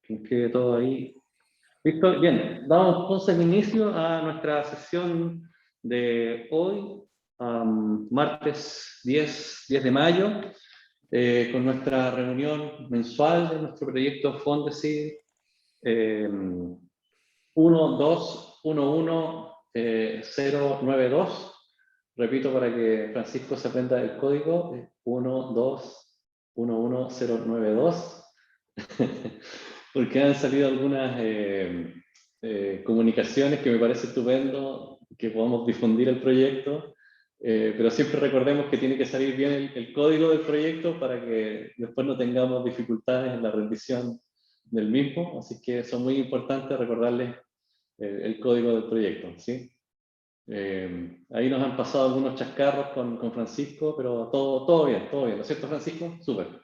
que quede todo ahí. ¿Listo? Bien, damos entonces inicio a nuestra sesión de hoy, martes 10 de mayo, con nuestra reunión mensual de nuestro proyecto Fondesid 1211092. Repito para que Francisco se aprenda el código: 1211092. Porque han salido algunas comunicaciones que me parece estupendo que podamos difundir el proyecto, pero siempre recordemos que tiene que salir bien el código del proyecto para que después no tengamos dificultades en la rendición del mismo, así que son muy importantes recordarles el código del proyecto, ¿sí? Ahí nos han pasado algunos chascarros con Francisco, pero todo bien, ¿no es cierto, Francisco? Súper.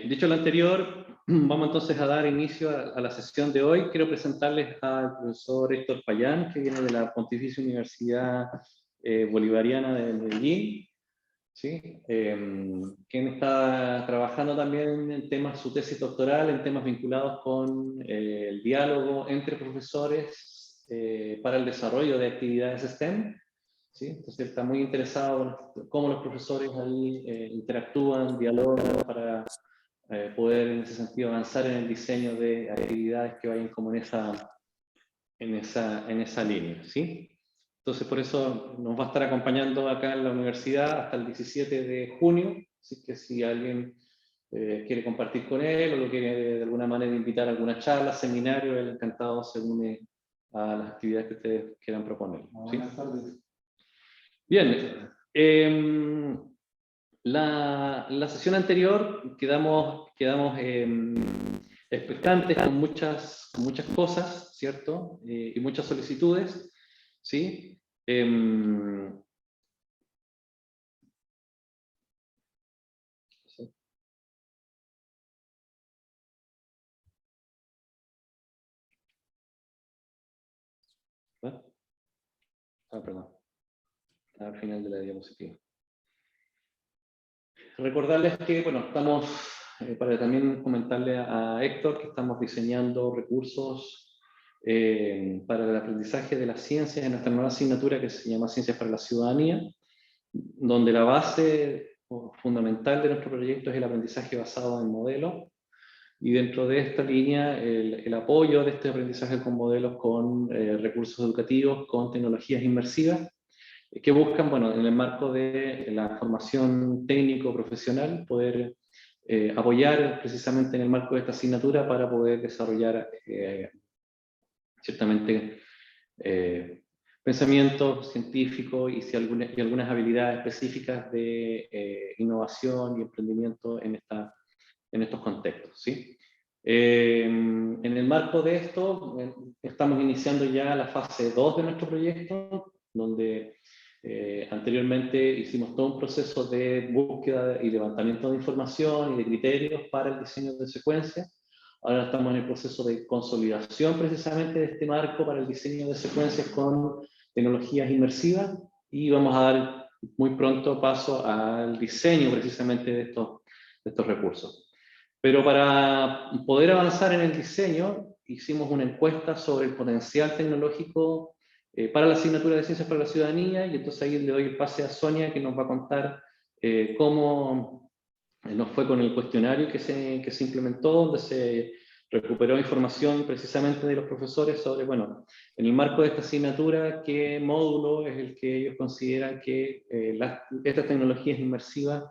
Dicho lo anterior, vamos entonces a dar inicio a la sesión de hoy. Quiero presentarles al profesor Héctor Payán, que viene de la Pontificia Universidad Bolivariana de Medellín, ¿sí? Quien está trabajando también en temas, su tesis doctoral, en temas vinculados con el diálogo entre profesores para el desarrollo de actividades STEM. ¿Sí? Entonces está muy interesado en cómo los profesores ahí interactúan, dialogan para poder en ese sentido avanzar en el diseño de actividades que vayan como en esa línea, ¿sí? Entonces por eso nos va a estar acompañando acá en la universidad hasta el 17 de junio, así que si alguien quiere compartir con él o lo quiere de alguna manera invitar a alguna charla, seminario, él encantado se une a las actividades que ustedes quieran proponer. ¿Sí? Buenas tardes. Bien, la sesión anterior quedamos expectantes con muchas cosas, ¿cierto? Y muchas solicitudes, ¿sí? Sí. Perdón. Al final de la diapositiva. Recordarles que, bueno, estamos, para también comentarle a Héctor, que estamos diseñando recursos para el aprendizaje de las ciencias en nuestra nueva asignatura que se llama Ciencias para la Ciudadanía, donde la base fundamental de nuestro proyecto es el aprendizaje basado en modelos, y dentro de esta línea el apoyo de este aprendizaje con modelos con recursos educativos, con tecnologías inmersivas, que buscan, bueno, en el marco de la formación técnico-profesional, poder apoyar precisamente en el marco de esta asignatura para poder desarrollar ciertamente pensamiento científico y algunas habilidades específicas de innovación y emprendimiento en estos contextos, ¿sí? En el marco de esto, estamos iniciando ya la fase 2 de nuestro proyecto, donde anteriormente hicimos todo un proceso de búsqueda y levantamiento de información y de criterios para el diseño de secuencias. Ahora estamos en el proceso de consolidación precisamente de este marco para el diseño de secuencias con tecnologías inmersivas, y vamos a dar muy pronto paso al diseño precisamente de estos recursos. Pero para poder avanzar en el diseño, hicimos una encuesta sobre el potencial tecnológico para la asignatura de Ciencias para la Ciudadanía, y entonces ahí le doy el pase a Sonia, que nos va a contar cómo nos fue con el cuestionario que se implementó, donde se recuperó información precisamente de los profesores sobre, bueno, en el marco de esta asignatura, qué módulo es el que ellos consideran que estas tecnologías inmersivas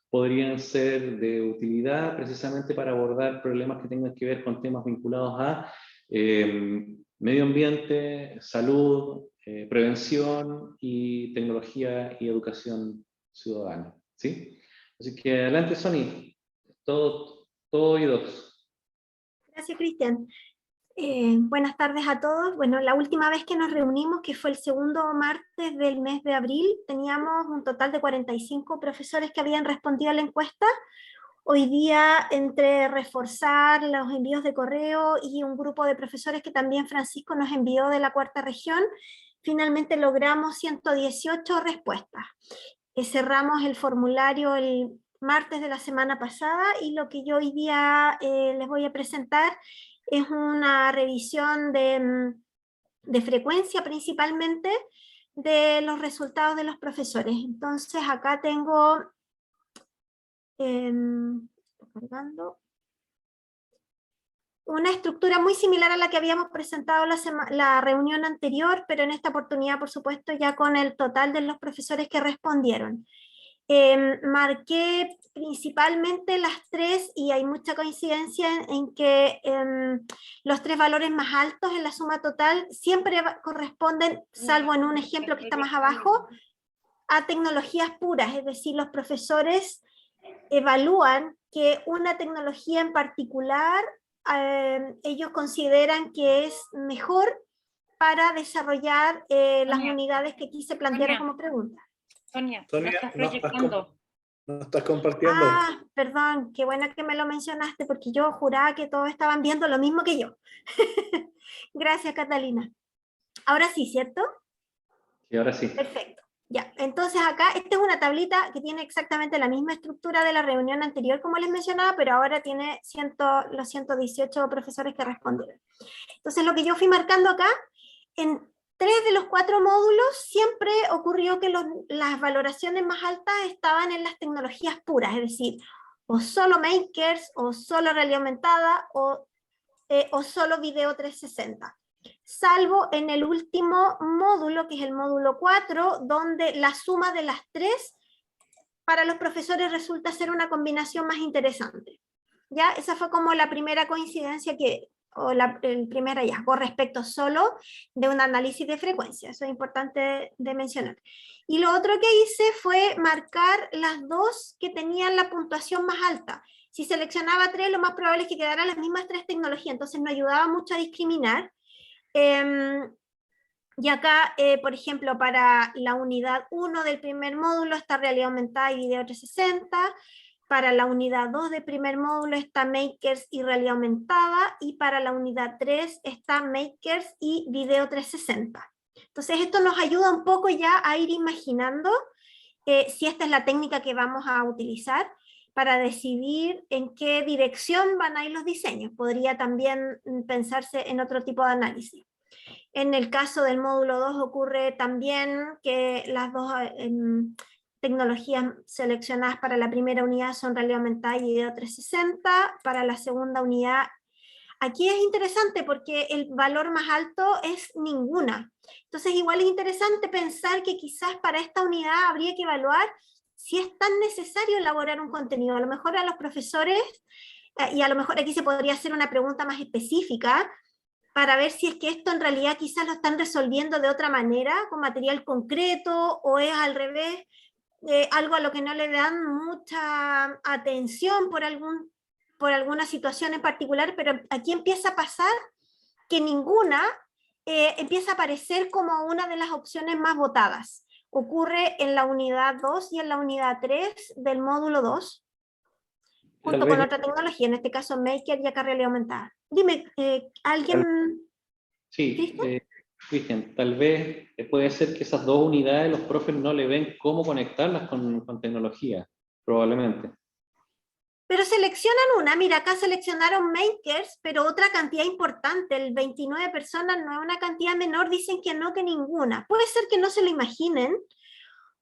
podrían ser de utilidad precisamente para abordar problemas que tengan que ver con temas vinculados a medio ambiente, salud, prevención y tecnología y educación ciudadana, ¿sí? Así que adelante, Sony, todo oídos. Gracias, Cristian. Buenas tardes a todos. Bueno, la última vez que nos reunimos, que fue el segundo martes del mes de abril, teníamos un total de 45 profesores que habían respondido a la encuesta. Hoy día, entre reforzar los envíos de correo y un grupo de profesores que también Francisco nos envió de la cuarta región, finalmente logramos 118 respuestas. Cerramos el formulario el martes de la semana pasada, y lo que yo hoy día les voy a presentar es una revisión de frecuencia principalmente de los resultados de los profesores. Entonces acá tengo, cargando, una estructura muy similar a la que habíamos presentado la reunión anterior, pero en esta oportunidad, por supuesto, ya con el total de los profesores que respondieron. Marqué principalmente las tres, y hay mucha coincidencia en que los tres valores más altos en la suma total siempre corresponden, salvo en un ejemplo que está más abajo, a tecnologías puras, es decir, los profesores evalúan que una tecnología en particular ellos consideran que es mejor para desarrollar las unidades que aquí se plantearon como pregunta. Sonia, Sonia, no estás proyectando. No estás compartiendo. Ah, perdón, qué bueno que me lo mencionaste, porque yo juraba que todos estaban viendo lo mismo que yo. Gracias, Catalina. Ahora sí, ¿cierto? Y ahora sí. Perfecto. Ya, entonces acá, esta es una tablita que tiene exactamente la misma estructura de la reunión anterior, como les mencionaba, pero ahora tiene los 118 profesores que respondieron. Entonces lo que yo fui marcando acá, en 3 de los 4 módulos siempre ocurrió que las valoraciones más altas estaban en las tecnologías puras, es decir, o solo Makers, o solo realidad aumentada, o solo video 360. Salvo en el último módulo, que es el módulo 4, donde la suma de las tres para los profesores resulta ser una combinación más interesante. ¿Ya? Esa fue como la primera coincidencia el primer hallazgo respecto solo de un análisis de frecuencia. Eso es importante de mencionar. Y lo otro que hice fue marcar las dos que tenían la puntuación más alta. Si seleccionaba 3, lo más probable es que quedaran las mismas 3 tecnologías, entonces no ayudaba mucho a discriminar. Y acá, por ejemplo, para la unidad 1 del primer módulo está realidad aumentada y video 360, para la unidad 2 del primer módulo está Makers y realidad aumentada, y para la unidad 3 está Makers y video 360. Entonces esto nos ayuda un poco ya a ir imaginando si esta es la técnica que vamos a utilizar para decidir en qué dirección van a ir los diseños. Podría también pensarse en otro tipo de análisis. En el caso del módulo 2 ocurre también que las dos tecnologías seleccionadas para la primera unidad son realidad aumentada y video 360. Para la segunda unidad, aquí es interesante porque el valor más alto es ninguna. Entonces igual es interesante pensar que quizás para esta unidad habría que evaluar si es tan necesario elaborar un contenido. A lo mejor a los profesores, y a lo mejor aquí se podría hacer una pregunta más específica, para ver si es que esto en realidad quizás lo están resolviendo de otra manera, con material concreto, o es al revés, algo a lo que no le dan mucha atención por alguna situación en particular, pero aquí empieza a pasar que ninguna empieza a aparecer como una de las opciones más votadas. Ocurre en la unidad 2 y en la unidad 3 del módulo 2, junto con otra tecnología, en este caso Maker y acá realidad aumentada. Dime, ¿alguien? Sí, Cristian, tal vez puede ser que esas dos unidades los profes no le ven cómo conectarlas con tecnología, probablemente. Pero seleccionan una, mira, acá seleccionaron Makers, pero otra cantidad importante, el 29 personas no es una cantidad menor, dicen que no, que ninguna. Puede ser que no se lo imaginen,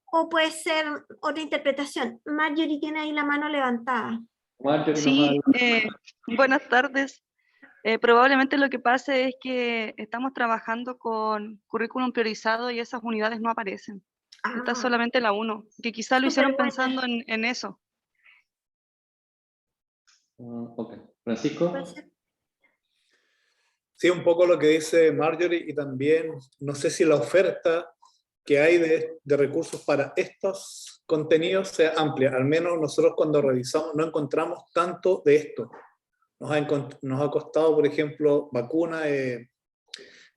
o puede ser otra interpretación. Marjorie tiene ahí la mano levantada. Marjorie, Sí, buenas tardes. Probablemente lo que pase es que estamos trabajando con currículum priorizado y esas unidades no aparecen. Está solamente la 1, que quizá lo hicieron pensando en eso. Ok. Francisco. Sí, un poco lo que dice Marjorie, y también no sé si la oferta que hay de recursos para estos contenidos sea amplia. Al menos nosotros cuando revisamos no encontramos tanto de esto. Nos ha costado, por ejemplo, vacunas,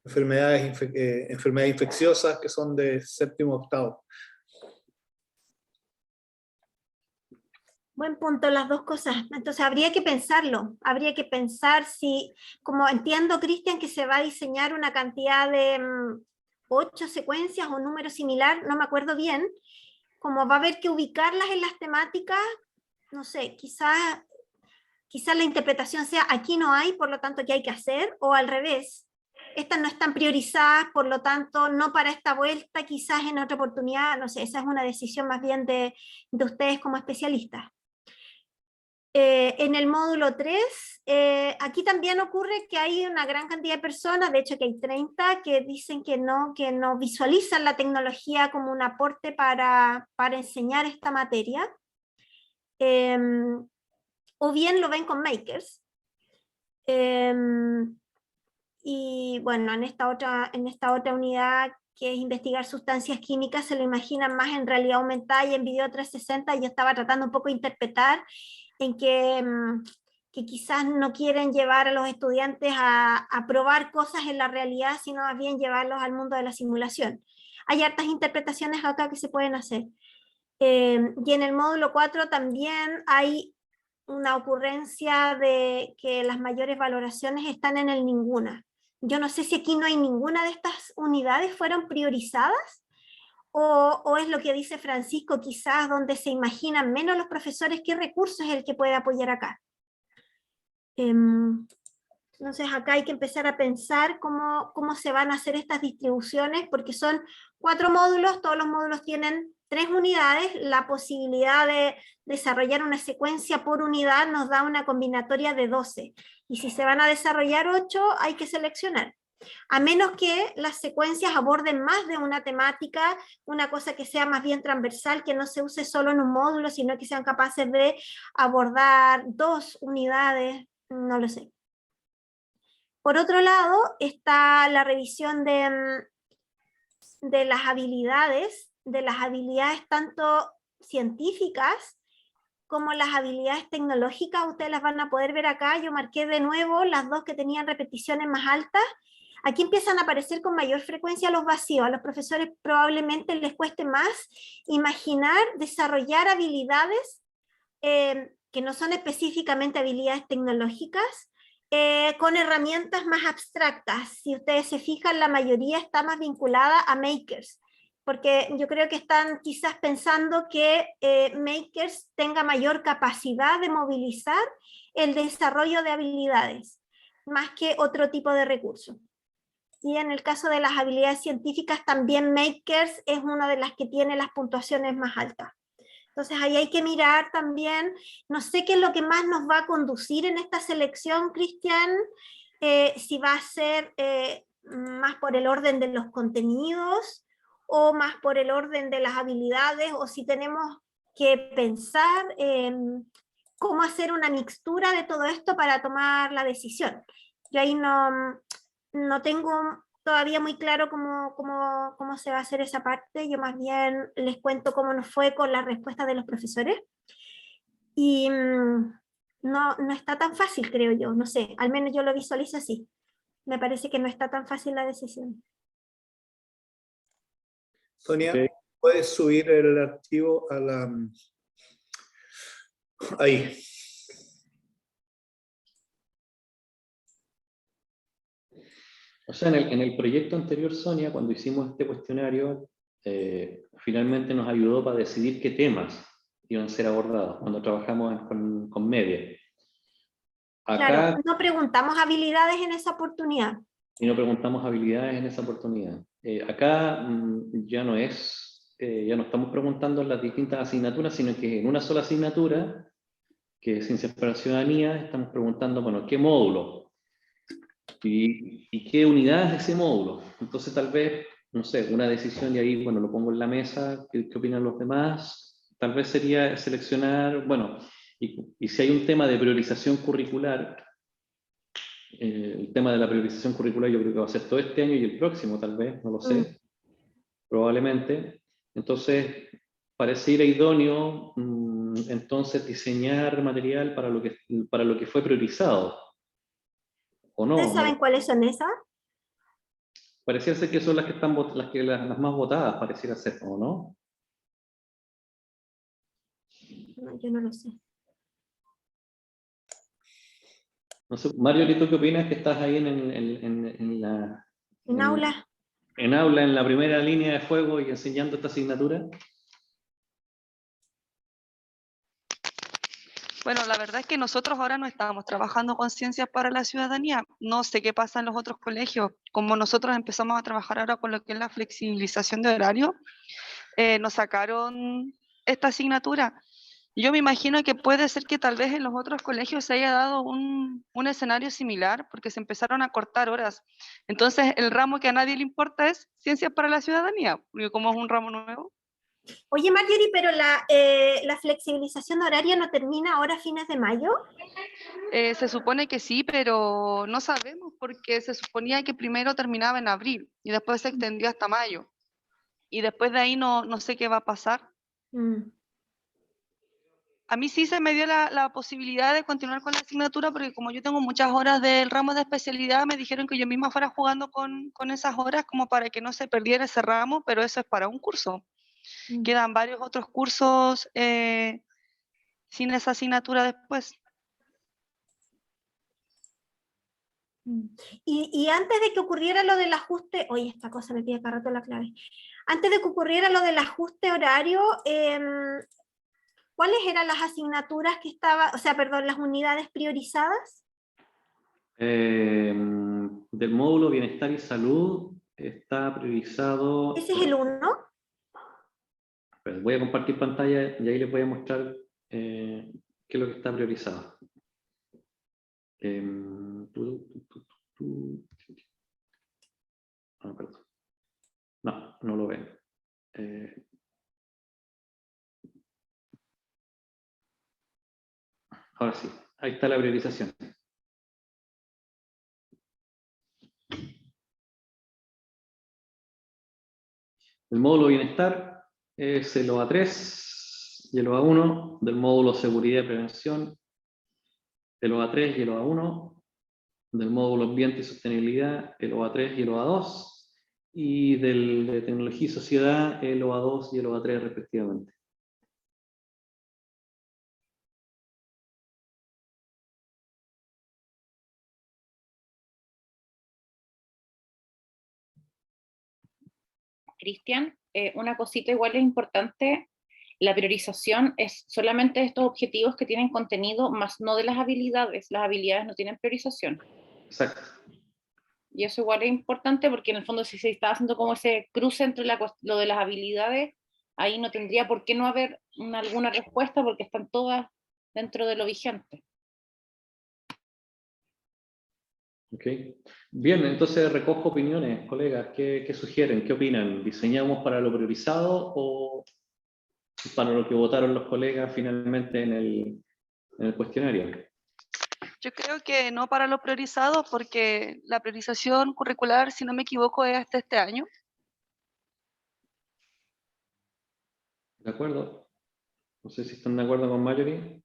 enfermedades infecciosas que son de séptimo octavo. Buen punto, las dos cosas. Entonces habría que pensarlo, habría que pensar si, como entiendo, Cristian, que se va a diseñar una cantidad de 8 secuencias o un número similar, no me acuerdo bien, como va a haber que ubicarlas en las temáticas, no sé, quizás la interpretación sea aquí no hay, por lo tanto, ¿qué hay que hacer? O al revés, estas no están priorizadas, por lo tanto, no para esta vuelta, quizás en otra oportunidad, no sé, esa es una decisión más bien de ustedes como especialistas. En el módulo 3, aquí también ocurre que hay una gran cantidad de personas, de hecho que hay 30, que dicen que no visualizan la tecnología como un aporte para enseñar esta materia, o bien lo ven con makers. Y bueno, en esta otra unidad, que es investigar sustancias químicas, se lo imaginan más en realidad aumentada y en video 360. Yo estaba tratando un poco de interpretar en que quizás no quieren llevar a los estudiantes a probar cosas en la realidad, sino más bien llevarlos al mundo de la simulación. Hay hartas interpretaciones acá que se pueden hacer. Y en el módulo 4 también hay una ocurrencia de que las mayores valoraciones están en el ninguna. Yo no sé si aquí no hay ninguna de estas unidades fueron priorizadas, o es lo que dice Francisco, quizás donde se imaginan menos los profesores qué recurso es el que puede apoyar acá. Entonces acá hay que empezar a pensar cómo se van a hacer estas distribuciones, porque son 4 módulos, todos los módulos tienen 3 unidades, la posibilidad de desarrollar una secuencia por unidad nos da una combinatoria de 12, y si se van a desarrollar 8 hay que seleccionar, a menos que las secuencias aborden más de una temática, una cosa que sea más bien transversal, que no se use solo en un módulo, sino que sean capaces de abordar 2 unidades, no lo sé. Por otro lado, está la revisión de las habilidades tanto científicas como las habilidades tecnológicas. Ustedes las van a poder ver acá. Yo marqué de nuevo las 2 que tenían repeticiones más altas. Aquí empiezan a aparecer con mayor frecuencia los vacíos. A los profesores probablemente les cueste más imaginar, desarrollar habilidades que no son específicamente habilidades tecnológicas, con herramientas más abstractas. Si ustedes se fijan, la mayoría está más vinculada a makers, porque yo creo que están quizás pensando que makers tenga mayor capacidad de movilizar el desarrollo de habilidades, más que otro tipo de recursos. Y en el caso de las habilidades científicas, también makers es una de las que tiene las puntuaciones más altas. Entonces ahí hay que mirar también, no sé qué es lo que más nos va a conducir en esta selección, Cristian, si va a ser más por el orden de los contenidos o más por el orden de las habilidades, o si tenemos que pensar cómo hacer una mixtura de todo esto para tomar la decisión. Yo ahí no tengo todavía muy claro cómo se va a hacer esa parte. Yo más bien les cuento cómo nos fue con la respuesta de los profesores. Y no está tan fácil, creo yo, no sé, al menos yo lo visualizo así. Me parece que no está tan fácil la decisión. Sonia, Okay. ¿puedes subir el archivo a la... ahí? O sea, en el proyecto anterior, Sonia, cuando hicimos este cuestionario, finalmente nos ayudó para decidir qué temas iban a ser abordados cuando trabajamos con media. Acá, claro, no preguntamos habilidades en esa oportunidad. Y no preguntamos habilidades en esa oportunidad. Acá ya no estamos preguntando en las distintas asignaturas, sino que en una sola asignatura, que es Ciencias para la Ciudadanía, estamos preguntando, bueno, ¿qué módulo? ¿Y qué unidad es ese módulo? Entonces tal vez, no sé, una decisión, y ahí, bueno, lo pongo en la mesa, ¿qué opinan los demás? Tal vez sería seleccionar, bueno, y si hay un tema de priorización curricular, el tema de la priorización curricular yo creo que va a ser todo este año y el próximo tal vez, no lo sé, probablemente. Entonces, pareciera idóneo entonces diseñar material para lo que fue priorizado, ¿o no? ¿Ustedes saben cuáles son esas? Pareciera ser que son las que están las más votadas, pareciera ser, ¿o no? No, yo no lo sé. No sé, Mario, ¿tú qué opinas que estás ahí en la... ¿En aula? En aula, en la primera línea de fuego y enseñando esta asignatura? Bueno, la verdad es que nosotros ahora no estamos trabajando con ciencias para la ciudadanía. No sé qué pasa en los otros colegios. Como nosotros empezamos a trabajar ahora con lo que es la flexibilización de horario, nos sacaron esta asignatura. Yo me imagino que puede ser que tal vez en los otros colegios se haya dado un escenario similar, porque se empezaron a cortar horas. Entonces, el ramo que a nadie le importa es ciencias para la ciudadanía, porque como es un ramo nuevo. Oye, Marjorie, pero la flexibilización horaria no termina ahora a fines de mayo. Se supone que sí, pero no sabemos porque se suponía que primero terminaba en abril y después se extendió hasta mayo. Y después de ahí no sé qué va a pasar. Mm. A mí sí se me dio la posibilidad de continuar con la asignatura porque como yo tengo muchas horas del ramo de especialidad, me dijeron que yo misma fuera jugando con esas horas como para que no se perdiera ese ramo, pero eso es para un curso. Quedan varios otros cursos sin esa asignatura después. Y antes de que ocurriera lo del ajuste, oye, esta cosa me pide cada rato la clave. Antes de que ocurriera lo del ajuste horario, ¿cuáles eran las asignaturas que estaban, o sea, perdón, las unidades priorizadas? Del módulo Bienestar y Salud está priorizado. ¿Ese es el 1? Pues voy a compartir pantalla y ahí les voy a mostrar qué es lo que está priorizado. Ah, perdón. No lo ven. Ahora sí, ahí está la priorización. El módulo Bienestar es el OA3 y el OA1, del módulo Seguridad y Prevención, el OA3 y el OA1, del módulo Ambiente y Sostenibilidad, el OA3 y el OA2, y del de Tecnología y Sociedad, el OA2 y el OA3 respectivamente. Cristian, una cosita igual es importante, la priorización es solamente de estos objetivos que tienen contenido, más no de las habilidades no tienen priorización. Exacto. Y eso igual es importante porque en el fondo si se está haciendo como ese cruce entre lo de las habilidades, ahí no tendría por qué no haber alguna respuesta porque están todas dentro de lo vigente. Ok. Bien, entonces recojo opiniones, colegas. ¿Qué sugieren? ¿Qué opinan? ¿Diseñamos para lo priorizado o para lo que votaron los colegas finalmente en el cuestionario? Yo creo que no para lo priorizado, porque la priorización curricular, si no me equivoco, es hasta este año. ¿De acuerdo? No sé si están de acuerdo con Marjorie.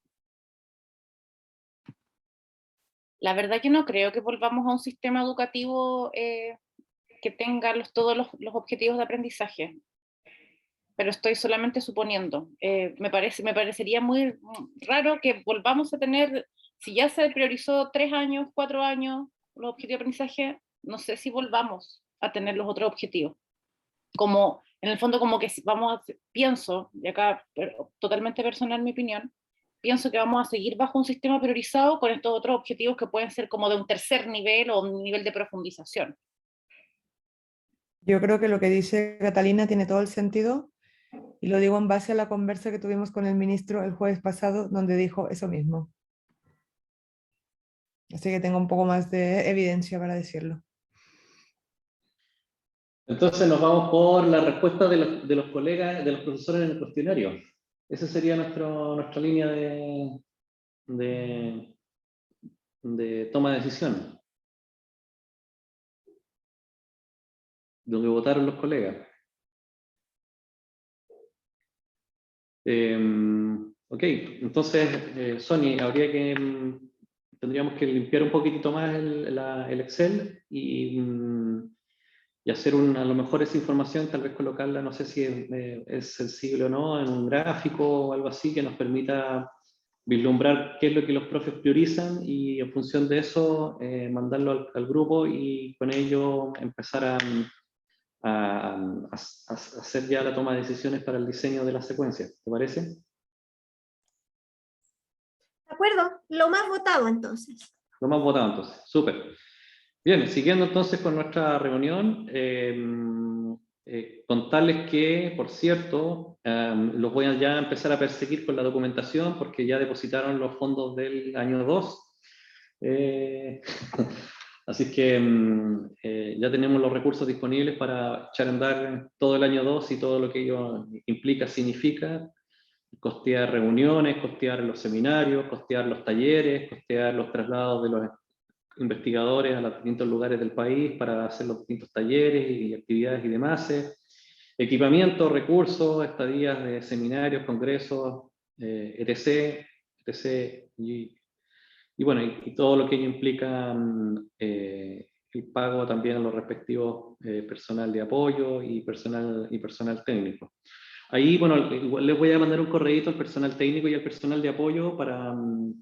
La verdad que no creo que volvamos a un sistema educativo que tenga todos los objetivos de aprendizaje. Pero estoy solamente suponiendo. Me parecería muy raro que volvamos a tener, si ya se priorizó 3 años, 4 años los objetivos de aprendizaje, no sé si volvamos a tener los otros objetivos. Como, en el fondo, como que pienso, y acá totalmente personal mi opinión, pienso que vamos a seguir bajo un sistema priorizado con estos otros objetivos que pueden ser como de un tercer nivel o un nivel de profundización. Yo creo que lo que dice Catalina tiene todo el sentido y lo digo en base a la conversa que tuvimos con el ministro el jueves pasado, donde dijo eso mismo. Así que tengo un poco más de evidencia para decirlo. Entonces nos vamos por la respuesta de los colegas, de los profesores en el cuestionario. Esa sería nuestra línea de toma de decisión. Donde votaron los colegas. Ok, entonces, Sony, tendríamos que limpiar un poquitito más el Excel y hacer a lo mejor esa información, tal vez colocarla, no sé si es sensible o no, en un gráfico o algo así que nos permita vislumbrar qué es lo que los profes priorizan y en función de eso mandarlo al grupo y con ello empezar a hacer ya la toma de decisiones para el diseño de la secuencia. ¿Te parece? acuerdo, lo más votado entonces. Lo más votado entonces, súper. Bien, siguiendo entonces con nuestra reunión, contarles que, por cierto, los voy a ya empezar a perseguir con la documentación porque ya depositaron los fondos del año 2. Así que ya tenemos los recursos disponibles para echar a andar todo el año 2 y todo lo que ello implica, significa. Costear reuniones, costear los seminarios, costear los talleres, costear los traslados de los investigadores a los distintos lugares del país para hacer los distintos talleres y actividades y demás. Equipamiento, recursos, estadías de seminarios, congresos, etc. Y bueno, y todo lo que ello implica el pago también a los respectivos personal de apoyo y personal técnico. Ahí, bueno, igual les voy a mandar un correíto al personal técnico y al personal de apoyo para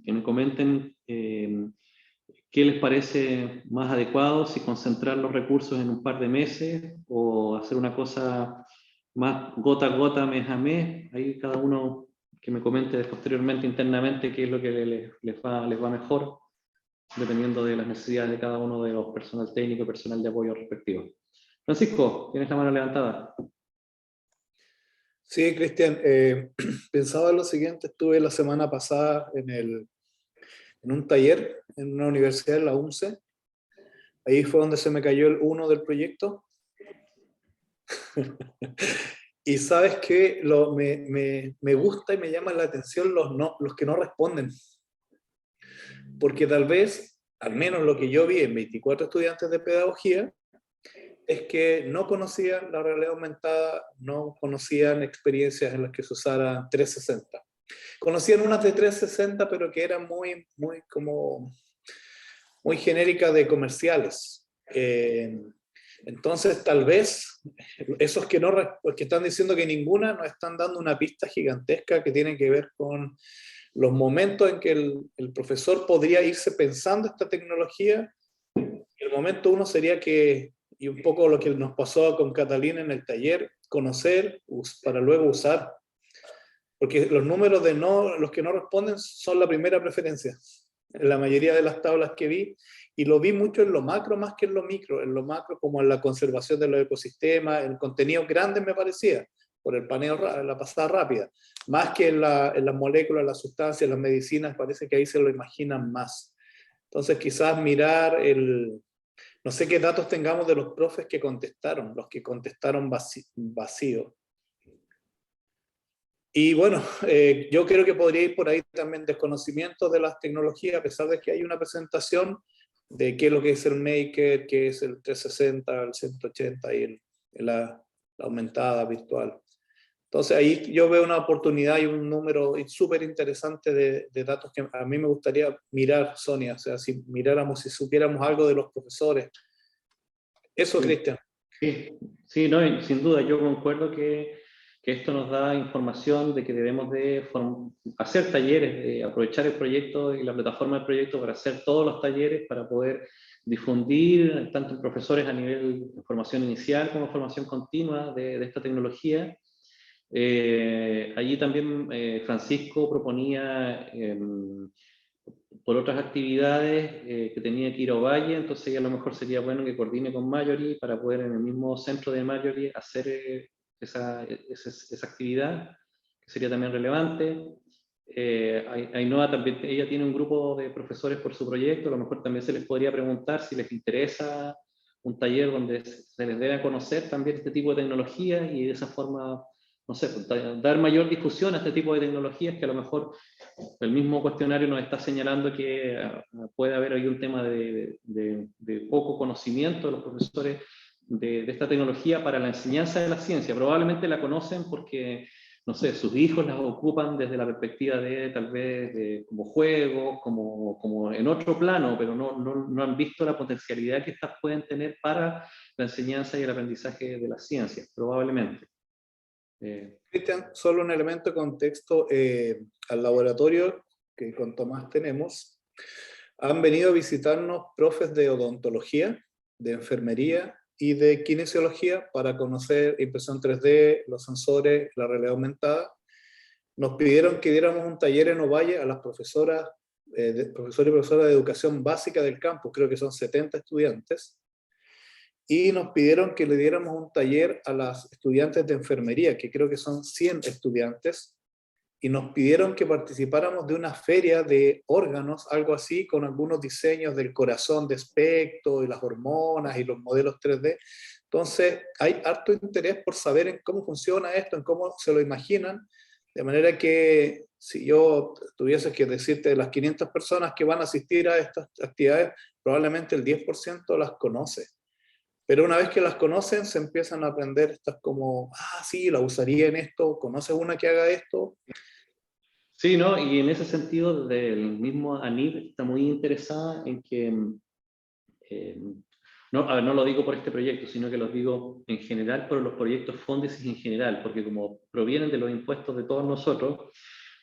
que me comenten qué les parece más adecuado, si concentrar los recursos en un par de meses o hacer una cosa más gota a gota, mes a mes. Ahí cada uno que me comente posteriormente internamente qué es lo que les va mejor, dependiendo de las necesidades de cada uno de los personal técnico y personal de apoyo respectivos. Francisco, tienes la mano levantada. Sí, Cristian, pensaba lo siguiente, estuve la semana pasada en un taller en una universidad en la UNCE, ahí fue donde se me cayó el 1 del proyecto, y sabes que me gusta y me llama la atención los que no responden, porque tal vez, al menos lo que yo vi en 24 estudiantes de pedagogía, es que no conocían la realidad aumentada, no conocían experiencias en las que se usara 360. Conocían unas de 360, pero que eran muy genéricas de comerciales. Entonces, tal vez, esos que están diciendo que ninguna, nos están dando una pista gigantesca que tiene que ver con los momentos en que el profesor podría irse pensando esta tecnología. El momento uno sería que, y un poco lo que nos pasó con Catalina en el taller, conocer para luego usar. Porque los números de los que no responden son la primera preferencia. En la mayoría de las tablas que vi, y lo vi mucho en lo macro más que en lo micro. En lo macro como en la conservación de los ecosistemas, en contenidos grandes me parecía, por el paneo, la pasada rápida. Más que en las moléculas, las sustancias, las medicinas, parece que ahí se lo imaginan más. Entonces quizás mirar no sé qué datos tengamos de los profes que contestaron, los que contestaron vacío. Y bueno, yo creo que podría ir por ahí también desconocimiento de las tecnologías, a pesar de que hay una presentación de qué es lo que es el Maker, qué es el 360, el 180 y la aumentada virtual. Entonces ahí yo veo una oportunidad y un número súper interesante de datos que a mí me gustaría mirar, Sonia, o sea, si supiéramos algo de los profesores. Eso, sí. Cristian. Sí, no, sin duda, yo concuerdo que esto nos da información de que debemos de hacer talleres, de aprovechar el proyecto y la plataforma del proyecto para hacer todos los talleres, para poder difundir tanto en profesores a nivel de formación inicial como formación continua de esta tecnología. Allí también Francisco proponía por otras actividades que tenía que ir a Ovalle, entonces a lo mejor sería bueno que coordine con Mallory para poder en el mismo centro de Mallory hacer esa actividad, que sería también relevante. Ainhoa también, ella tiene un grupo de profesores por su proyecto, a lo mejor también se les podría preguntar si les interesa un taller donde se les dé a conocer también este tipo de tecnología y de esa forma, no sé, dar mayor difusión a este tipo de tecnologías que a lo mejor el mismo cuestionario nos está señalando que puede haber ahí un tema de poco conocimiento de los profesores de esta tecnología para la enseñanza de la ciencia. Probablemente la conocen porque, no sé, sus hijos las ocupan desde la perspectiva de tal vez como juegos, como en otro plano, pero no han visto la potencialidad que estas pueden tener para la enseñanza y el aprendizaje de las ciencias, probablemente. Cristian, solo un elemento de contexto. Al laboratorio que con Tomás tenemos, han venido a visitarnos profes de odontología, de enfermería y de kinesiología para conocer impresión 3D, los sensores, la realidad aumentada. Nos pidieron que diéramos un taller en Ovalle a las profesoras profesores y profesoras de educación básica del campus, creo que son 70 estudiantes, y nos pidieron que le diéramos un taller a las estudiantes de enfermería, que creo que son 100 estudiantes, y nos pidieron que participáramos de una feria de órganos, algo así, con algunos diseños del corazón de espectro, y las hormonas, y los modelos 3D. Entonces, hay harto interés por saber en cómo funciona esto, en cómo se lo imaginan, de manera que si yo tuviese que decirte de las 500 personas que van a asistir a estas actividades, probablemente el 10% las conoce. Pero una vez que las conocen, se empiezan a aprender estas como, sí, la usaría en esto, ¿conoces una que haga esto? Sí, ¿no? Y en ese sentido, el mismo ANIB está muy interesada en que, no, a ver, no lo digo por este proyecto, sino que lo digo en general por los proyectos Fondesis en general, porque como provienen de los impuestos de todos nosotros,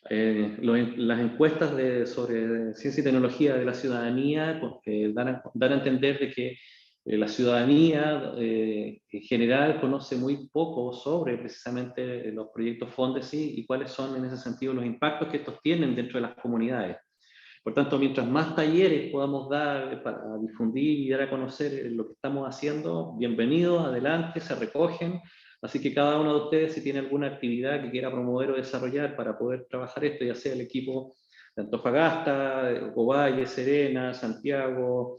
las encuestas sobre ciencia y tecnología de la ciudadanía pues, dan a entender de que la ciudadanía en general conoce muy poco sobre precisamente los proyectos Fondesis y cuáles son en ese sentido los impactos que estos tienen dentro de las comunidades. Por tanto, mientras más talleres podamos dar para difundir y dar a conocer lo que estamos haciendo, bienvenidos, adelante, se recogen. Así que cada uno de ustedes, si tiene alguna actividad que quiera promover o desarrollar para poder trabajar esto, ya sea el equipo de Antofagasta, Ovalle, Serena, Santiago,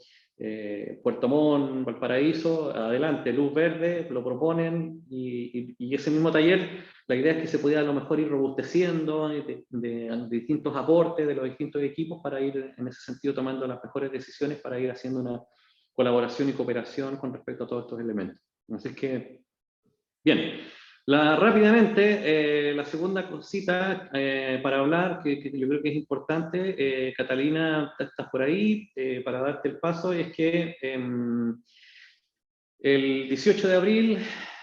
Puerto Montt, Valparaíso, adelante, luz verde, lo proponen y ese mismo taller, la idea es que se pudiera a lo mejor ir robusteciendo de distintos aportes de los distintos equipos para ir en ese sentido tomando las mejores decisiones para ir haciendo una colaboración y cooperación con respecto a todos estos elementos. Así que, bien. Rápidamente, la segunda cosita para hablar, que yo creo que es importante, Catalina, estás por ahí, para darte el paso, es que el 18 de abril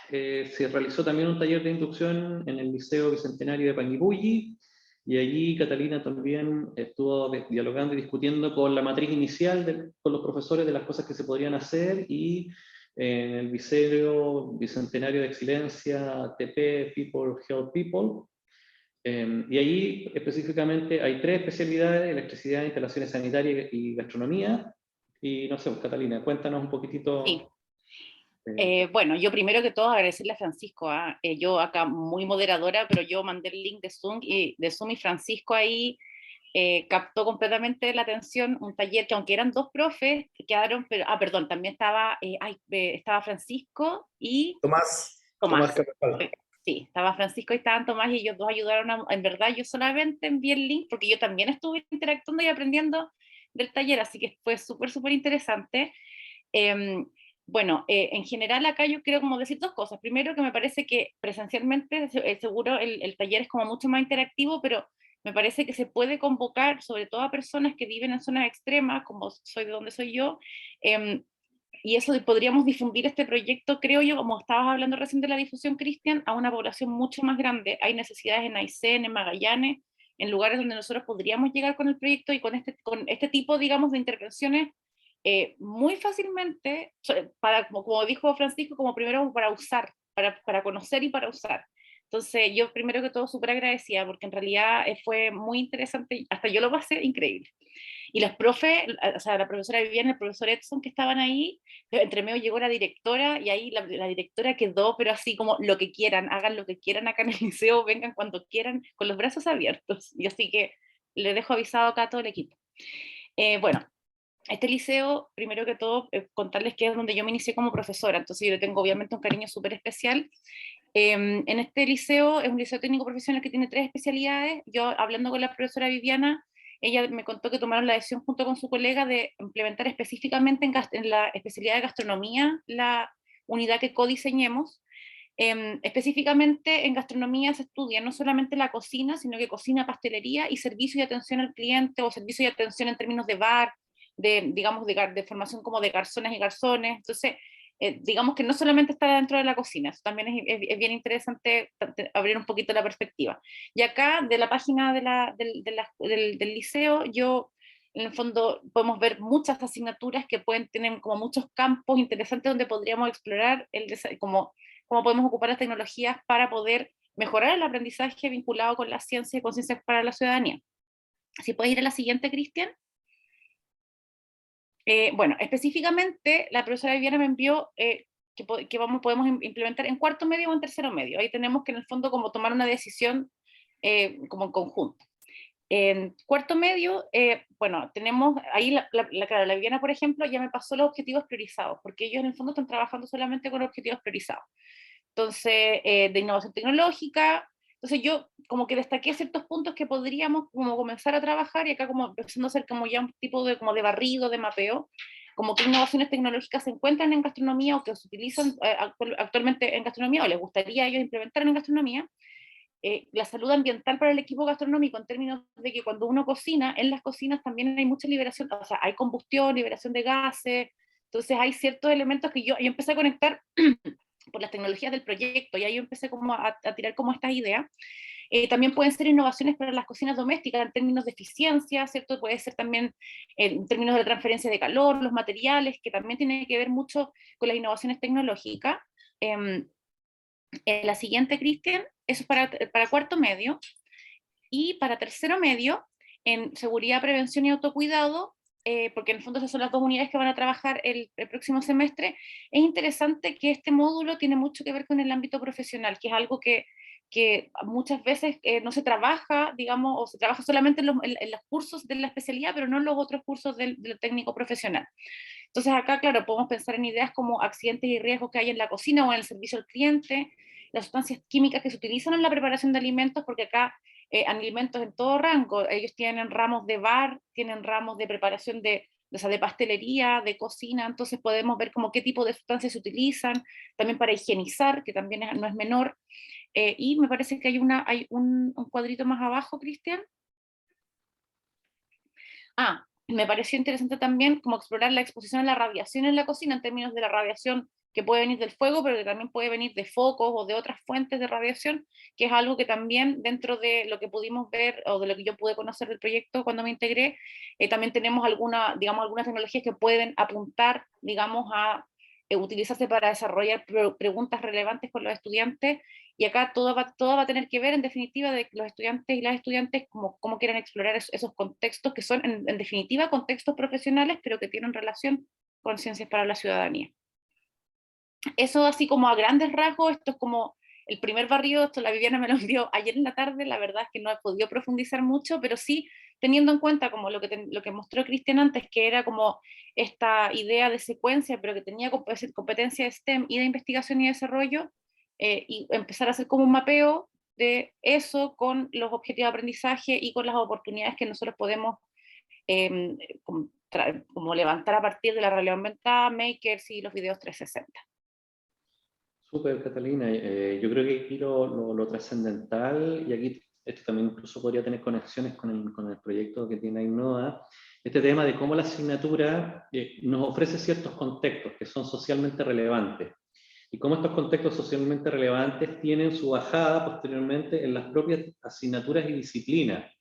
se realizó también un taller de inducción en el Liceo Bicentenario de Panguipulli, y allí Catalina también estuvo dialogando y discutiendo con la matriz inicial, con los profesores de las cosas que se podrían hacer, y en el Liceo Bicentenario de Excelencia TP People Help People. Y allí específicamente hay 3 especialidades: electricidad, instalaciones sanitarias y gastronomía. Y no sé, Catalina, cuéntanos un poquitito. Sí. Bueno, yo primero que todo agradecerle a Francisco. Yo acá muy moderadora, pero yo mandé el link de Zoom y Francisco ahí captó completamente la atención. Un taller que aunque eran 2 profes, quedaron, pero, perdón, también estaba Francisco y Tomás Carvajal. Sí, estaba Francisco y estaban Tomás, y ellos dos ayudaron en verdad, yo solamente envié el link porque yo también estuve interactuando y aprendiendo del taller, así que fue súper interesante. Bueno, en general acá yo quiero como decir 2 cosas. Primero, que me parece que presencialmente seguro el taller es como mucho más interactivo, pero me parece que se puede convocar sobre todo a personas que viven en zonas extremas, como soy de donde soy yo, y eso podríamos difundir este proyecto, creo yo, como estabas hablando recién de la difusión, Cristian, a una población mucho más grande. Hay necesidades en Aysén, en Magallanes, en lugares donde nosotros podríamos llegar con el proyecto y con este tipo, digamos, de intervenciones muy fácilmente, como dijo Francisco, como primero para usar, para conocer y para usar. Entonces, yo primero que todo súper agradecida, porque en realidad fue muy interesante, hasta yo lo pasé increíble. Y los profes, o sea, la profesora Viviana, el profesor Edson, que estaban ahí, entre medio llegó la directora, y ahí la directora quedó, pero así como lo que quieran, hagan lo que quieran acá en el liceo, vengan cuando quieran, con los brazos abiertos. Y así que le dejo avisado acá a todo el equipo. Bueno, este liceo, primero que todo, contarles que es donde yo me inicié como profesora, entonces yo le tengo obviamente un cariño súper especial. En este liceo, es un liceo técnico profesional que tiene 3 especialidades. Yo, hablando con la profesora Viviana, ella me contó que tomaron la decisión junto con su colega de implementar específicamente en la especialidad de gastronomía la unidad que codiseñemos. Específicamente en gastronomía se estudia no solamente la cocina, sino que cocina, pastelería y servicio y atención al cliente, o servicio y atención en términos de bar, digamos, de formación como de garzonas y garzones. Entonces, digamos que no solamente está dentro de la cocina, eso también es bien interesante abrir un poquito la perspectiva. Y acá, de la página del liceo, yo, en el fondo, podemos ver muchas asignaturas que pueden tener como muchos campos interesantes donde podríamos explorar cómo podemos ocupar las tecnologías para poder mejorar el aprendizaje vinculado con la ciencia y con ciencias para la ciudadanía. Si puedes ir a la siguiente, Cristian. Bueno, específicamente la profesora Viviana me envió que podemos implementar en cuarto medio o en tercero medio. Ahí tenemos que en el fondo como tomar una decisión como en conjunto. En cuarto medio, bueno, tenemos ahí la Viviana, por ejemplo, ya me pasó los objetivos priorizados, porque ellos en el fondo están trabajando solamente con objetivos priorizados. Entonces, de innovación tecnológica. Entonces yo como que destaqué ciertos puntos que podríamos como comenzar a trabajar, y acá como empezando a hacer como ya un tipo de, como de barrido, de mapeo, como qué innovaciones tecnológicas se encuentran en gastronomía o que se utilizan actualmente en gastronomía o les gustaría a ellos implementar en gastronomía. La salud ambiental para el equipo gastronómico en términos de que cuando uno cocina, en las cocinas también hay mucha liberación, o sea, hay combustión, liberación de gases, entonces hay ciertos elementos que yo empecé a conectar por las tecnologías del proyecto, y ahí yo empecé como a tirar como estas ideas. También pueden ser innovaciones para las cocinas domésticas en términos de eficiencia, ¿cierto? Puede ser también en términos de transferencia de calor, los materiales, que también tiene que ver mucho con las innovaciones tecnológicas. La siguiente, Cristian, eso es para cuarto medio. Y para tercero medio, en seguridad, prevención y autocuidado, porque en el fondo esas son las dos unidades que van a trabajar el próximo semestre, es interesante que este módulo tiene mucho que ver con el ámbito profesional, que es algo que muchas veces no se trabaja, digamos, o se trabaja solamente en los cursos de la especialidad, pero no en los otros cursos del técnico profesional. Entonces acá, claro, podemos pensar en ideas como accidentes y riesgos que hay en la cocina o en el servicio al cliente, las sustancias químicas que se utilizan en la preparación de alimentos, porque acá alimentos en todo rango, ellos tienen ramos de bar, tienen ramos de preparación o sea, de pastelería, de cocina, entonces podemos ver como qué tipo de sustancias se utilizan, también para higienizar, que también no es menor. Y me parece que hay un cuadrito más abajo, Cristian. Me pareció interesante también como explorar la exposición a la radiación en la cocina, en términos de la radiación que puede venir del fuego, pero que también puede venir de focos o de otras fuentes de radiación, que es algo que también dentro de lo que pudimos ver o de lo que yo pude conocer del proyecto cuando me integré, también tenemos algunas tecnologías que pueden apuntar, digamos, a utilizarse para desarrollar preguntas relevantes con los estudiantes, y acá todo va a tener que ver, en definitiva, de los estudiantes y las estudiantes cómo quieren explorar esos contextos que son, en definitiva, contextos profesionales, pero que tienen relación con ciencias para la ciudadanía. Eso así como a grandes rasgos, esto es como el primer barrido, esto la Viviana me lo envió ayer en la tarde, la verdad es que no he podido profundizar mucho, pero sí teniendo en cuenta como lo que mostró Cristian antes, que era como esta idea de secuencia, pero que tenía competencia de STEM y de investigación y desarrollo, y empezar a hacer como un mapeo de eso con los objetivos de aprendizaje y con las oportunidades que nosotros podemos como levantar a partir de la realidad aumentada, Makers y los videos 360. Súper, Catalina. Yo creo que aquí lo trascendental, y aquí esto también incluso podría tener conexiones con el proyecto que tiene Ainhoa, este tema de cómo la asignatura nos ofrece ciertos contextos que son socialmente relevantes, y cómo estos contextos socialmente relevantes tienen su bajada posteriormente en las propias asignaturas y disciplinas.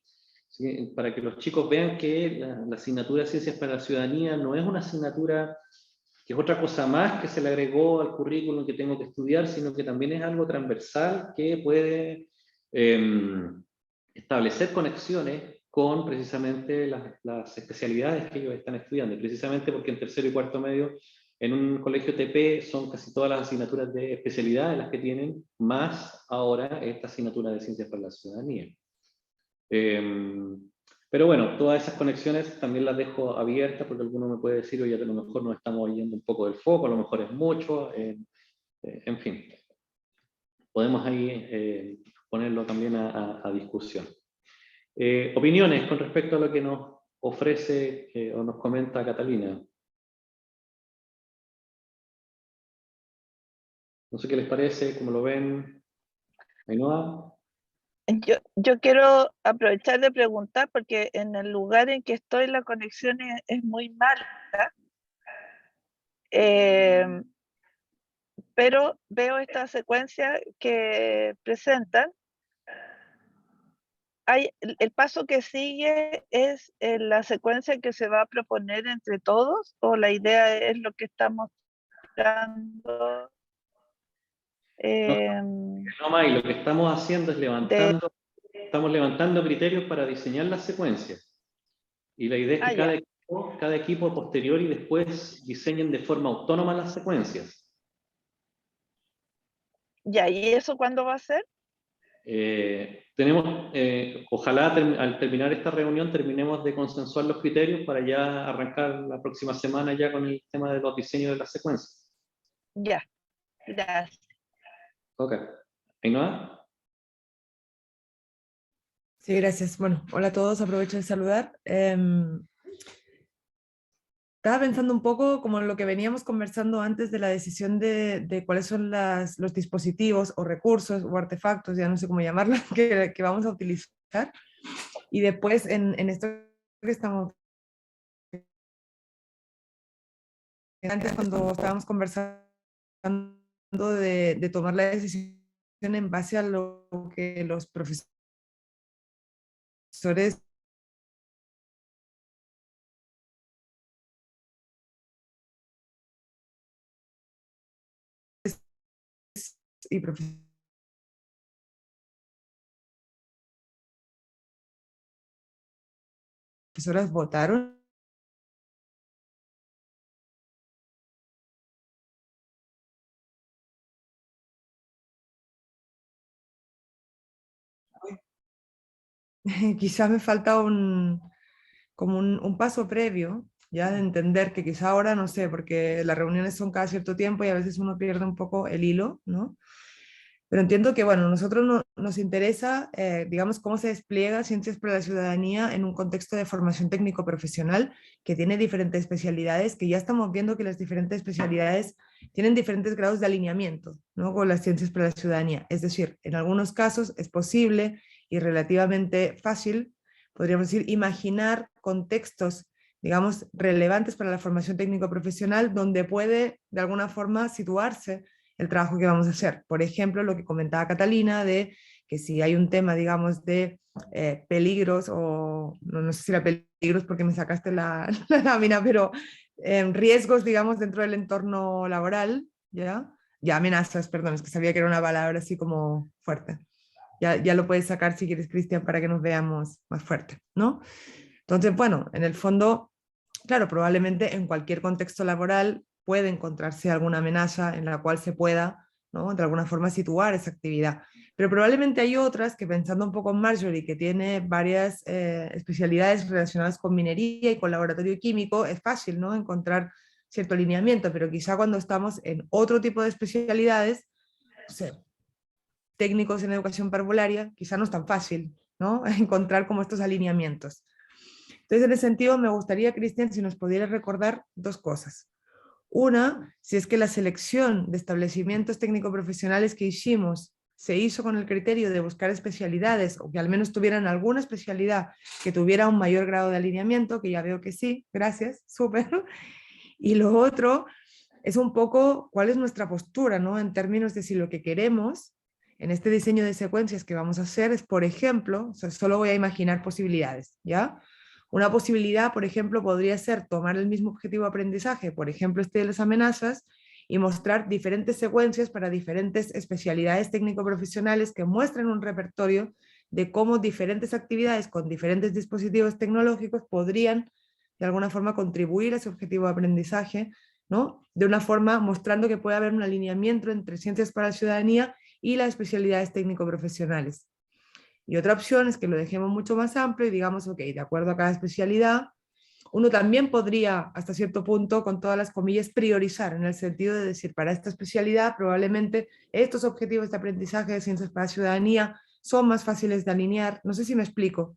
¿Sí? Para que los chicos vean que la asignatura de Ciencias para la Ciudadanía no es una asignatura que es otra cosa más que se le agregó al currículum que tengo que estudiar, sino que también es algo transversal que puede establecer conexiones con precisamente las especialidades que ellos están estudiando, y precisamente porque en tercero y cuarto medio en un colegio TP son casi todas las asignaturas de especialidad las que tienen, más ahora esta asignatura de Ciencias para la Ciudadanía. Pero bueno, todas esas conexiones también las dejo abiertas, porque alguno me puede decir, oye, a lo mejor nos estamos yendo un poco del foco, a lo mejor es mucho, en fin. Podemos ahí ponerlo también a discusión. Opiniones con respecto a lo que nos ofrece o nos comenta Catalina. No sé qué les parece, cómo lo ven. Ainhoa. Yo quiero aprovechar de preguntar, porque en el lugar en que estoy la conexión es muy mala, pero veo esta secuencia que presentan. El paso que sigue es la secuencia que se va a proponer entre todos, o la idea es lo que estamos mostrando. No, May, lo que estamos haciendo es estamos levantando criterios para diseñar las secuencias. Y la idea es que ya. cada equipo posterior y después diseñen de forma autónoma las secuencias. Ya, ¿y eso cuándo va a ser? Ojalá al terminar esta reunión terminemos de consensuar los criterios para ya arrancar la próxima semana ya con el tema de los diseños de las secuencias. Ya, gracias. Ok. ¿Ainhoa? Sí, gracias. Bueno, hola a todos, aprovecho de saludar. Estaba pensando un poco como en lo que veníamos conversando antes de la decisión de cuáles son los dispositivos o recursos o artefactos, ya no sé cómo llamarlos, que vamos a utilizar. Y después en esto que estamos... Antes cuando estábamos conversando de tomar la decisión en base a lo que los profesores y profesoras votaron. Quizá me falta como un paso previo, ya de entender que quizá ahora, no sé, porque las reuniones son cada cierto tiempo y a veces uno pierde un poco el hilo, ¿no? Pero entiendo que, bueno, nosotros nos interesa, digamos, cómo se despliega Ciencias para la Ciudadanía en un contexto de formación técnico-profesional que tiene diferentes especialidades, que ya estamos viendo que las diferentes especialidades tienen diferentes grados de alineamiento, ¿no? Con las Ciencias para la Ciudadanía. Es decir, en algunos casos es posible y relativamente fácil, podríamos decir, imaginar contextos, digamos, relevantes para la formación técnico-profesional donde puede, de alguna forma, situarse el trabajo que vamos a hacer. Por ejemplo, lo que comentaba Catalina de que si hay un tema, digamos, de peligros, o no sé si era peligros porque me sacaste la lámina, pero riesgos, digamos, dentro del entorno laboral, ¿ya? Ya amenazas, perdón, es que sabía que era una palabra así como fuerte. Ya lo puedes sacar si quieres, Cristian, para que nos veamos más fuerte, ¿no? Entonces, bueno, en el fondo, claro, probablemente en cualquier contexto laboral puede encontrarse alguna amenaza en la cual se pueda, ¿no?, de alguna forma situar esa actividad. Pero probablemente hay otras que, pensando un poco en Marjorie, que tiene varias especialidades relacionadas con minería y con laboratorio químico, es fácil, ¿no?, encontrar cierto alineamiento, pero quizá cuando estamos en otro tipo de especialidades, o sea, técnicos en educación parvularia, quizá no es tan fácil, ¿no?, encontrar como estos alineamientos. Entonces, en ese sentido, me gustaría, Cristian, si nos pudieras recordar dos cosas. Una, si es que la selección de establecimientos técnico-profesionales que hicimos se hizo con el criterio de buscar especialidades, o que al menos tuvieran alguna especialidad que tuviera un mayor grado de alineamiento, que ya veo que sí, gracias, súper. Y lo otro es un poco cuál es nuestra postura, ¿no?, en términos de si lo que queremos en este diseño de secuencias que vamos a hacer es, por ejemplo, o sea, solo voy a imaginar posibilidades, ¿ya? Una posibilidad, por ejemplo, podría ser tomar el mismo objetivo de aprendizaje, por ejemplo, este de las amenazas, y mostrar diferentes secuencias para diferentes especialidades técnico-profesionales que muestren un repertorio de cómo diferentes actividades con diferentes dispositivos tecnológicos podrían, de alguna forma, contribuir a ese objetivo de aprendizaje, ¿no?, de una forma mostrando que puede haber un alineamiento entre Ciencias para la Ciudadanía y las especialidades técnico-profesionales. Y otra opción es que lo dejemos mucho más amplio y digamos, ok, de acuerdo a cada especialidad, uno también podría, hasta cierto punto, con todas las comillas, priorizar, en el sentido de decir, para esta especialidad probablemente estos objetivos de aprendizaje de Ciencias para la Ciudadanía son más fáciles de alinear. No sé si me explico.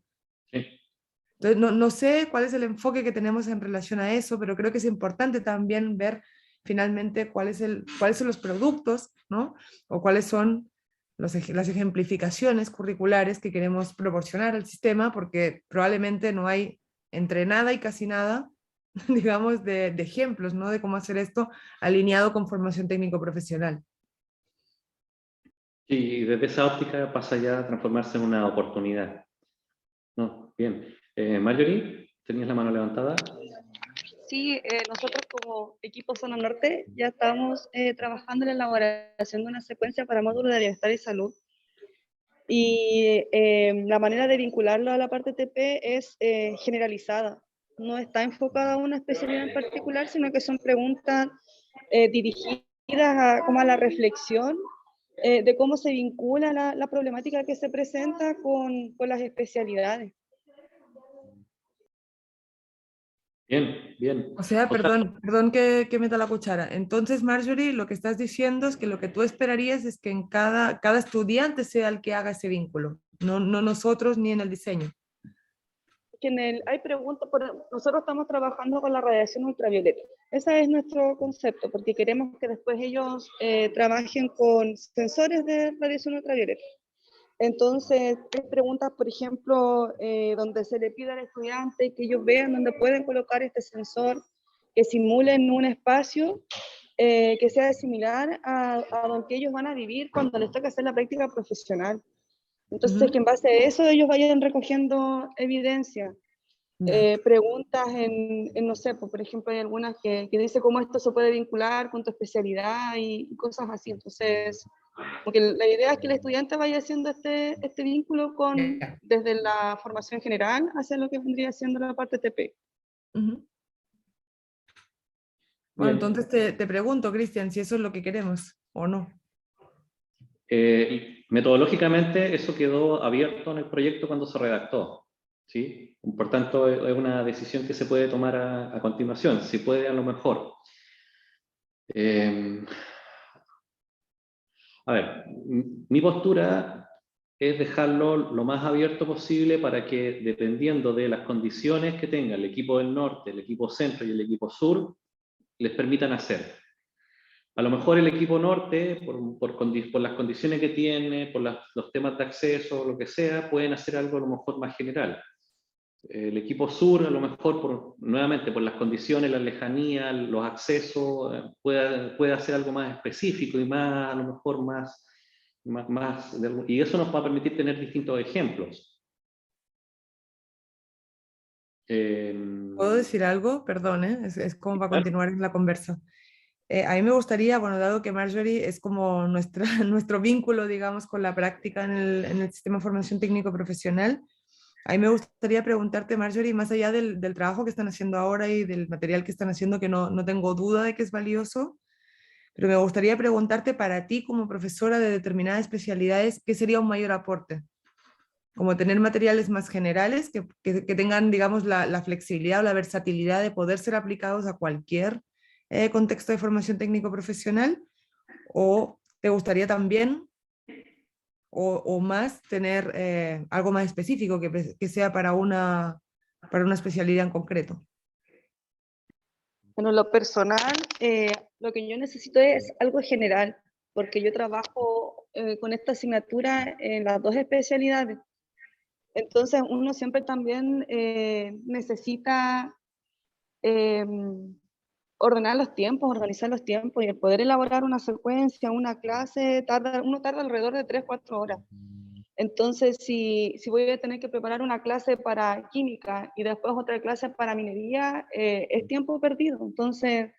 Sí. Entonces, no sé cuál es el enfoque que tenemos en relación a eso, pero creo que es importante también ver finalmente cuáles son los productos, ¿no?, o cuáles son las ejemplificaciones curriculares que queremos proporcionar al sistema, porque probablemente no hay entre nada y casi nada, digamos, de ejemplos, ¿no?, de cómo hacer esto alineado con formación técnico-profesional. Y desde esa óptica pasa ya a transformarse en una oportunidad. No, bien. Marjorie, ¿tenías la mano levantada? Sí, nosotros como equipo Zona Norte ya estamos trabajando en la elaboración de una secuencia para módulos de bienestar y salud. Y la manera de vincularlo a la parte TP es generalizada. no está enfocado a una especialidad en particular, sino que son preguntas dirigidas como a la reflexión de cómo se vincula la problemática que se presenta con las especialidades. Bien, bien. O sea, perdón que meta la cuchara. Entonces, Marjorie, lo que estás diciendo es que lo que tú esperarías es que en cada estudiante sea el que haga ese vínculo, no nosotros ni en el diseño. Hay preguntas, nosotros estamos trabajando con la radiación ultravioleta. Ese es nuestro concepto, porque queremos que después ellos trabajen con sensores de radiación ultravioleta. Entonces, hay preguntas, por ejemplo, donde se le pide al estudiante que ellos vean dónde pueden colocar este sensor, que simulen un espacio que sea similar a donde ellos van a vivir cuando les toca hacer la práctica profesional. Entonces, que en base a eso ellos vayan recogiendo evidencia. Preguntas no sé, por ejemplo, hay algunas que dice cómo esto se puede vincular con tu especialidad y cosas así. Entonces, porque la idea es que el estudiante vaya haciendo este vínculo desde la formación general hacia lo que vendría siendo la parte TP. Bueno, entonces te pregunto, Cristian, si eso es lo que queremos o no. Metodológicamente eso quedó abierto en el proyecto cuando se redactó, ¿sí? Por tanto, es una decisión que se puede tomar a continuación, se puede a lo mejor. A ver, mi postura es dejarlo lo más abierto posible para que, dependiendo de las condiciones que tenga el equipo del norte, el equipo centro y el equipo sur, les permitan hacer. A lo mejor el equipo norte, por las condiciones que tiene, por los temas de acceso, lo que sea, pueden hacer algo a lo mejor más general. El equipo sur, a lo mejor, nuevamente, por las condiciones, la lejanía, los accesos, puede hacer algo más específico y más, a lo mejor más, y eso nos va a permitir tener distintos ejemplos. ¿Puedo decir algo? Perdón, es como para continuar en la conversa. A mí me gustaría, bueno, dado que Marjorie es como nuestro vínculo, digamos, con la práctica en el sistema de formación técnico profesional, a mí me gustaría preguntarte, Marjorie, más allá del trabajo que están haciendo ahora y del material que están haciendo, que no tengo duda de que es valioso, pero me gustaría preguntarte para ti como profesora de determinadas especialidades, ¿qué sería un mayor aporte? Como tener materiales más generales que tengan, digamos, la flexibilidad o la versatilidad de poder ser aplicados a cualquier contexto de formación técnico profesional, o te gustaría también o más tener algo más específico que sea para una especialidad en concreto. Bueno, lo personal, lo que yo necesito es algo general, porque yo trabajo con esta asignatura en las dos especialidades. Entonces, uno siempre también necesita ordenar los tiempos, organizar los tiempos, y el poder elaborar una secuencia, una clase, uno tarda alrededor de 3-4 horas. Entonces, si voy a tener que preparar una clase para química y después otra clase para minería, es tiempo perdido. Entonces,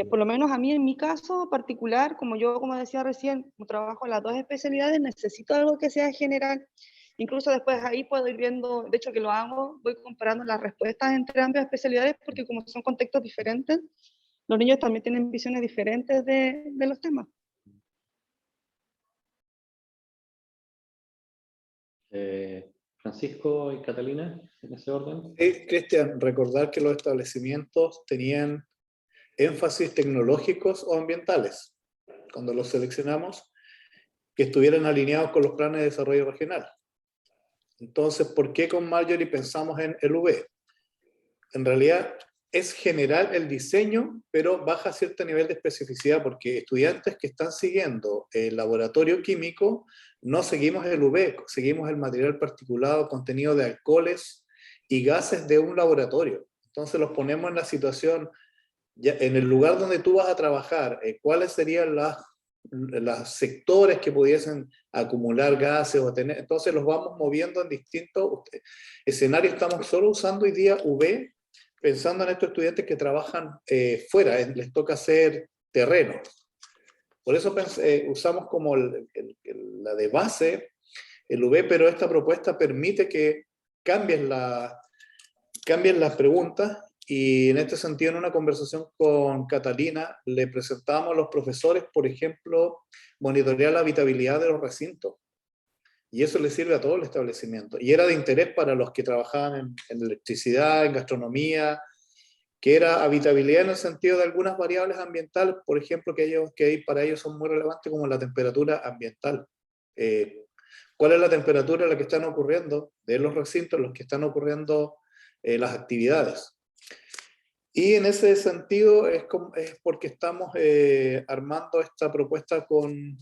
por lo menos a mí, en mi caso particular, como decía recién, como trabajo en las dos especialidades, necesito algo que sea general. Incluso después ahí puedo ir viendo, de hecho que lo hago, voy comparando las respuestas entre ambas especialidades, porque como son contextos diferentes, los niños también tienen visiones diferentes de los temas. Francisco y Catalina, en ese orden. Cristian, recordar que los establecimientos tenían énfasis tecnológicos o ambientales, cuando los seleccionamos, que estuvieran alineados con los planes de desarrollo regional. Entonces, ¿por qué con Marjorie pensamos en el UV? En realidad es general el diseño, pero baja a cierto nivel de especificidad, porque estudiantes que están siguiendo el laboratorio químico, no seguimos el UV, seguimos el material particulado, contenido de alcoholes y gases de un laboratorio. Entonces los ponemos en la situación, ya, en el lugar donde tú vas a trabajar, cuáles serían los sectores que pudiesen acumular gases o tener, entonces los vamos moviendo en distintos escenarios. Estamos solo usando hoy día UV, pensando en estos estudiantes que trabajan fuera, les toca hacer terreno. Por eso usamos como la de base el UV, pero esta propuesta permite que cambies cambien las preguntas, y en este sentido, en una conversación con Catalina, le presentábamos a los profesores, por ejemplo, monitorear la habitabilidad de los recintos. Y eso le sirve a todo el establecimiento. Y era de interés para los que trabajaban en electricidad, en gastronomía, que era habitabilidad en el sentido de algunas variables ambientales, por ejemplo, que para ellos son muy relevantes, como la temperatura ambiental. ¿Cuál es la temperatura en la que están ocurriendo de los recintos, en los que están ocurriendo las actividades? Y en ese sentido es porque estamos armando esta propuesta con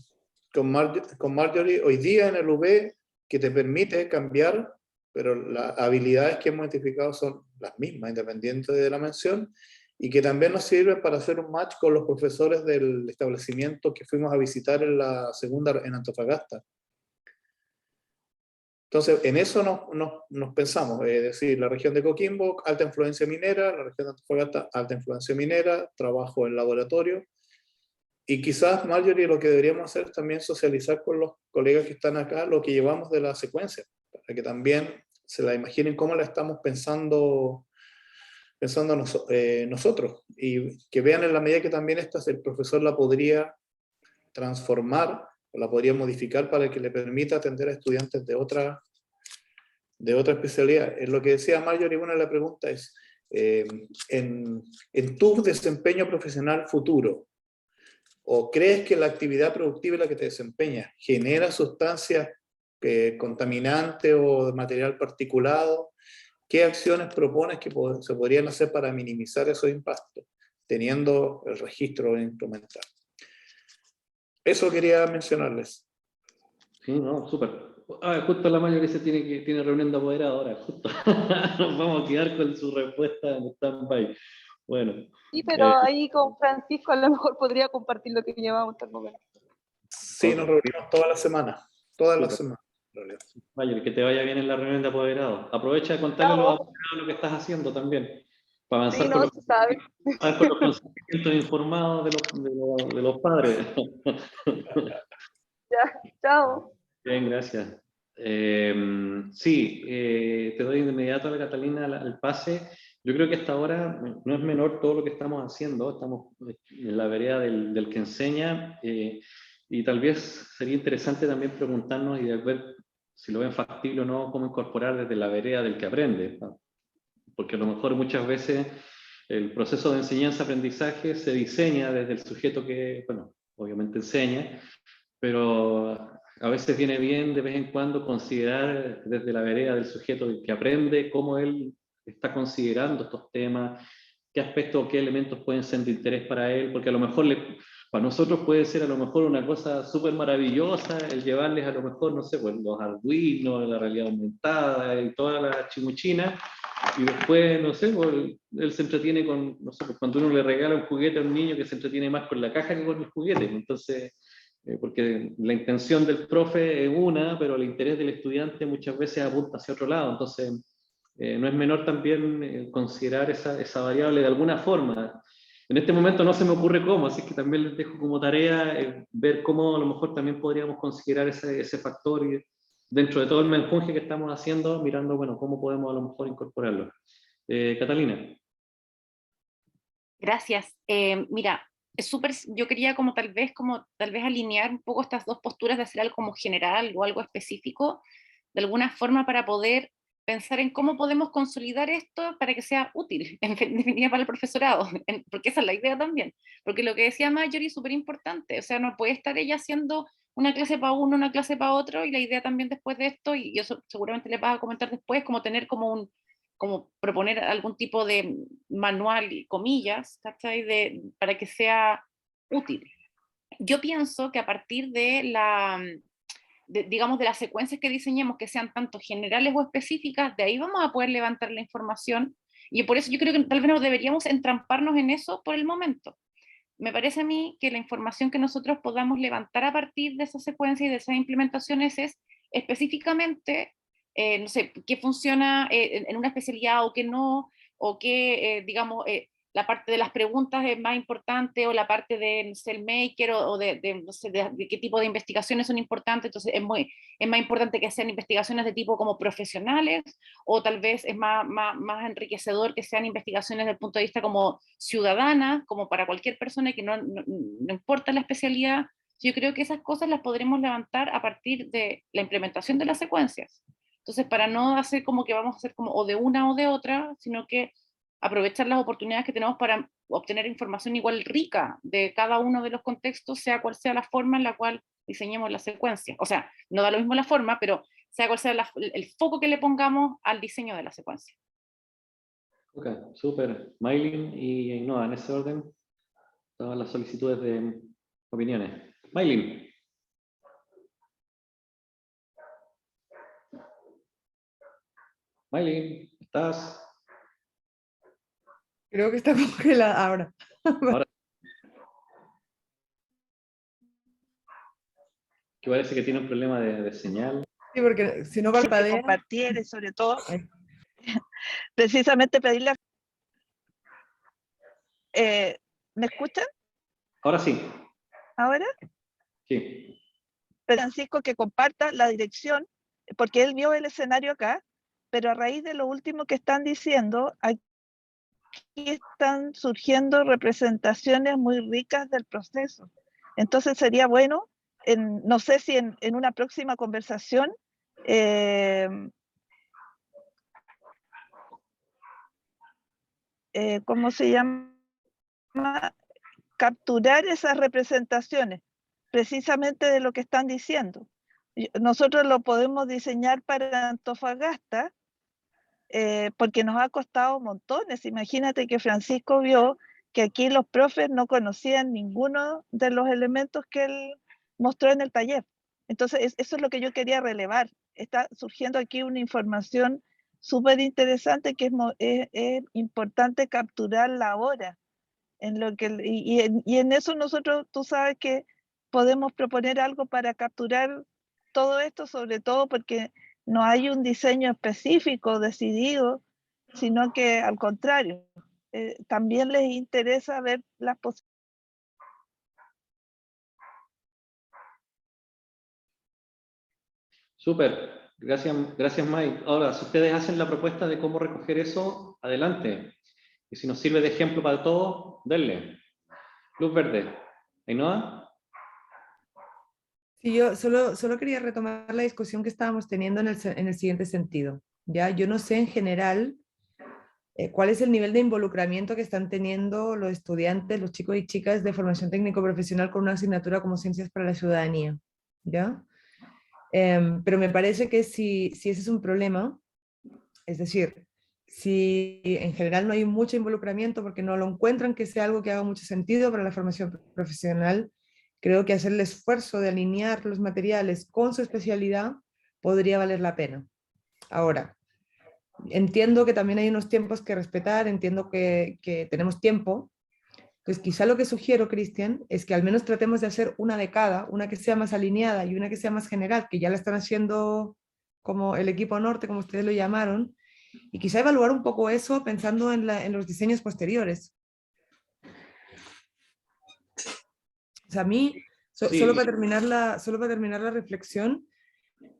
Marjorie hoy día en el UB, que te permite cambiar, pero las habilidades que hemos identificado son las mismas, independientes de la mención, y que también nos sirven para hacer un match con los profesores del establecimiento que fuimos a visitar en la segunda en Antofagasta. Entonces, en eso nos pensamos, es decir, la región de Coquimbo, alta influencia minera, la región de Antofagasta, alta influencia minera, trabajo en laboratorio, y quizás, Marjorie, lo que deberíamos hacer es también socializar con los colegas que están acá lo que llevamos de la secuencia, para que también se la imaginen cómo la estamos pensando nosotros, y que vean en la medida que también el profesor la podría transformar, o la podría modificar para que le permita atender a estudiantes de otra especialidad. En lo que decía Marjorie, una de las preguntas es, en tu desempeño profesional futuro, ¿o crees que la actividad productiva en la que te desempeñas genera sustancias contaminantes o de material particulado? ¿Qué acciones propones que se podrían hacer para minimizar esos impactos, teniendo el registro instrumental? Eso quería mencionarles. Sí, no, súper. Justo la mayoría tiene reunión de apoderados ahora, justo. Nos vamos a quedar con su respuesta en stand-by. Bueno. Sí, pero ahí con Francisco a lo mejor podría compartir lo que llevamos hasta el momento. Sí, nos reunimos toda la semana. Toda la semana. Mayor, que te vaya bien en la reunión de apoderados. Aprovecha de contarle a los apoderados lo que estás haciendo también, para avanzar Sí, con, no, con los consentimientos informados de los padres. Ya, chao. Bien, gracias. Sí, te doy de inmediato a la Catalina el pase. Yo creo que hasta ahora no es menor todo lo que estamos haciendo. Estamos en la vereda del que enseña, y tal vez sería interesante también preguntarnos y ver si lo ven factible o no, cómo incorporar desde la vereda del que aprende, ¿no? Porque a lo mejor muchas veces el proceso de enseñanza-aprendizaje se diseña desde el sujeto que, bueno, obviamente enseña, pero a veces viene bien de vez en cuando considerar desde la vereda del sujeto que aprende cómo él está considerando estos temas, qué aspectos, qué elementos pueden ser de interés para él, porque a lo mejor para nosotros puede ser a lo mejor una cosa súper maravillosa el llevarles a lo mejor, no sé, pues los Arduino, la realidad aumentada y toda la chimuchina, y después, no sé, pues, él se entretiene con, no sé, pues cuando uno le regala un juguete a un niño que se entretiene más con la caja que con el juguete, entonces... porque la intención del profe es una, pero el interés del estudiante muchas veces apunta hacia otro lado, entonces no es menor también considerar esa variable de alguna forma. En este momento no se me ocurre cómo, así que también les dejo como tarea ver cómo a lo mejor también podríamos considerar ese factor y dentro de todo el menjunje que estamos haciendo, mirando, bueno, cómo podemos a lo mejor incorporarlo. Catalina. Gracias. Mira, es súper, yo quería como tal vez alinear un poco estas dos posturas de hacer algo como general o algo específico, de alguna forma para poder pensar en cómo podemos consolidar esto para que sea útil, en definitiva para el profesorado, porque esa es la idea también, porque lo que decía Marjorie es súper importante, o sea, no puede estar ella haciendo una clase para uno, una clase para otro, y la idea también después de esto, y eso seguramente le vas a comentar después, como tener como proponer algún tipo de manual, comillas, ¿cachai? Para que sea útil. Yo pienso que a partir digamos, de las secuencias que diseñemos, que sean tanto generales o específicas, de ahí vamos a poder levantar la información, y por eso yo creo que tal vez no deberíamos entramparnos en eso por el momento. Me parece a mí que la información que nosotros podamos levantar a partir de esa secuencia y de esas implementaciones es específicamente, no sé, qué funciona en una especialidad o qué no, o qué, digamos, la parte de las preguntas es más importante, o la parte del maker, o no sé, de qué tipo de investigaciones son importantes. Entonces es más importante que sean investigaciones de tipo como profesionales, o tal vez es más enriquecedor que sean investigaciones desde el punto de vista como ciudadana, como para cualquier persona que no importa la especialidad. Yo creo que esas cosas las podremos levantar a partir de la implementación de las secuencias. Entonces, para no hacer como que vamos a hacer como o de una o de otra, sino que aprovechar las oportunidades que tenemos para obtener información igual rica de cada uno de los contextos, sea cual sea la forma en la cual diseñemos la secuencia. O sea, no da lo mismo la forma, pero sea cual sea el foco que le pongamos al diseño de la secuencia. Ok, súper. Maylin y Ainhoa, en ese orden, todas las solicitudes de opiniones. Maylin. Maylin, ¿estás? Creo que está congelada ahora. Ahora. Que parece que tiene un problema de señal. Sí, porque si no Que parpadea... compartir y sobre todo, Ay. precisamente pedirle ¿me escuchan Ahora sí. ahora? Sí. Francisco, que comparta la dirección, porque él vio el escenario acá, pero a raíz de lo último que están diciendo, aquí están surgiendo representaciones muy ricas del proceso. Entonces sería bueno, no sé si en una próxima conversación, ¿cómo se llama? Capturar esas representaciones, precisamente de lo que están diciendo. Nosotros lo podemos diseñar para Antofagasta, porque nos ha costado montones. Imagínate que Francisco vio que aquí los profes no conocían ninguno de los elementos que él mostró en el taller. Entonces, eso es lo que yo quería relevar. Está surgiendo aquí una información súper interesante que es importante capturarla ahora. En lo que, y en eso nosotros, tú sabes que podemos proponer algo para capturar todo esto, sobre todo porque no hay un diseño específico decidido, sino que al contrario, también les interesa ver las posibilidades. Súper. Gracias Mike. Ahora, si ustedes hacen la propuesta de cómo recoger eso, adelante. Y si nos sirve de ejemplo para todos, denle. Luz verde. Ainhoa. Sí, yo solo quería retomar la discusión que estábamos teniendo en el siguiente sentido. ¿Ya? Yo no sé en general cuál es el nivel de involucramiento que están teniendo los estudiantes, los chicos y chicas de formación técnico-profesional con una asignatura como Ciencias para la Ciudadanía. ¿Ya? Pero me parece que si ese es un problema, es decir, si en general no hay mucho involucramiento porque no lo encuentran que sea algo que haga mucho sentido para la formación profesional, creo que hacer el esfuerzo de alinear los materiales con su especialidad podría valer la pena. Ahora, entiendo que también hay unos tiempos que respetar, entiendo que tenemos tiempo, pues quizá lo que sugiero, Cristian, es que al menos tratemos de hacer una de cada, una que sea más alineada y una que sea más general, que ya la están haciendo como el equipo norte, como ustedes lo llamaron, y quizá evaluar un poco eso pensando en los diseños posteriores. O sea, a mí, Sí. solo para terminar la reflexión,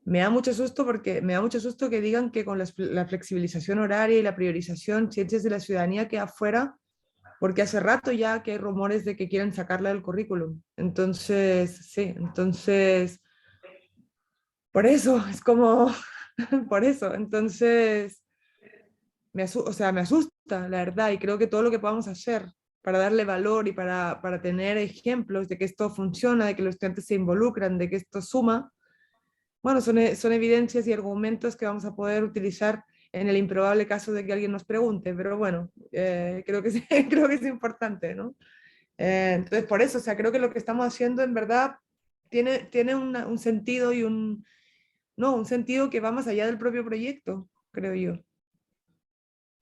me da mucho susto que digan que con la flexibilización horaria y la priorización, Ciencias de la Ciudadanía queda afuera, porque hace rato ya que hay rumores de que quieren sacarla del currículum. Entonces, sí, por eso, es como, por eso, entonces, me asusta, la verdad, y creo que todo lo que podamos hacer para darle valor y para tener ejemplos de que esto funciona, de que los estudiantes se involucran, de que esto suma, bueno, son evidencias y argumentos que vamos a poder utilizar en el improbable caso de que alguien nos pregunte, pero bueno, creo que sí, creo que es importante, ¿no? Entonces, por eso, o sea, creo que lo que estamos haciendo en verdad tiene un sentido y un sentido que va más allá del propio proyecto, creo yo.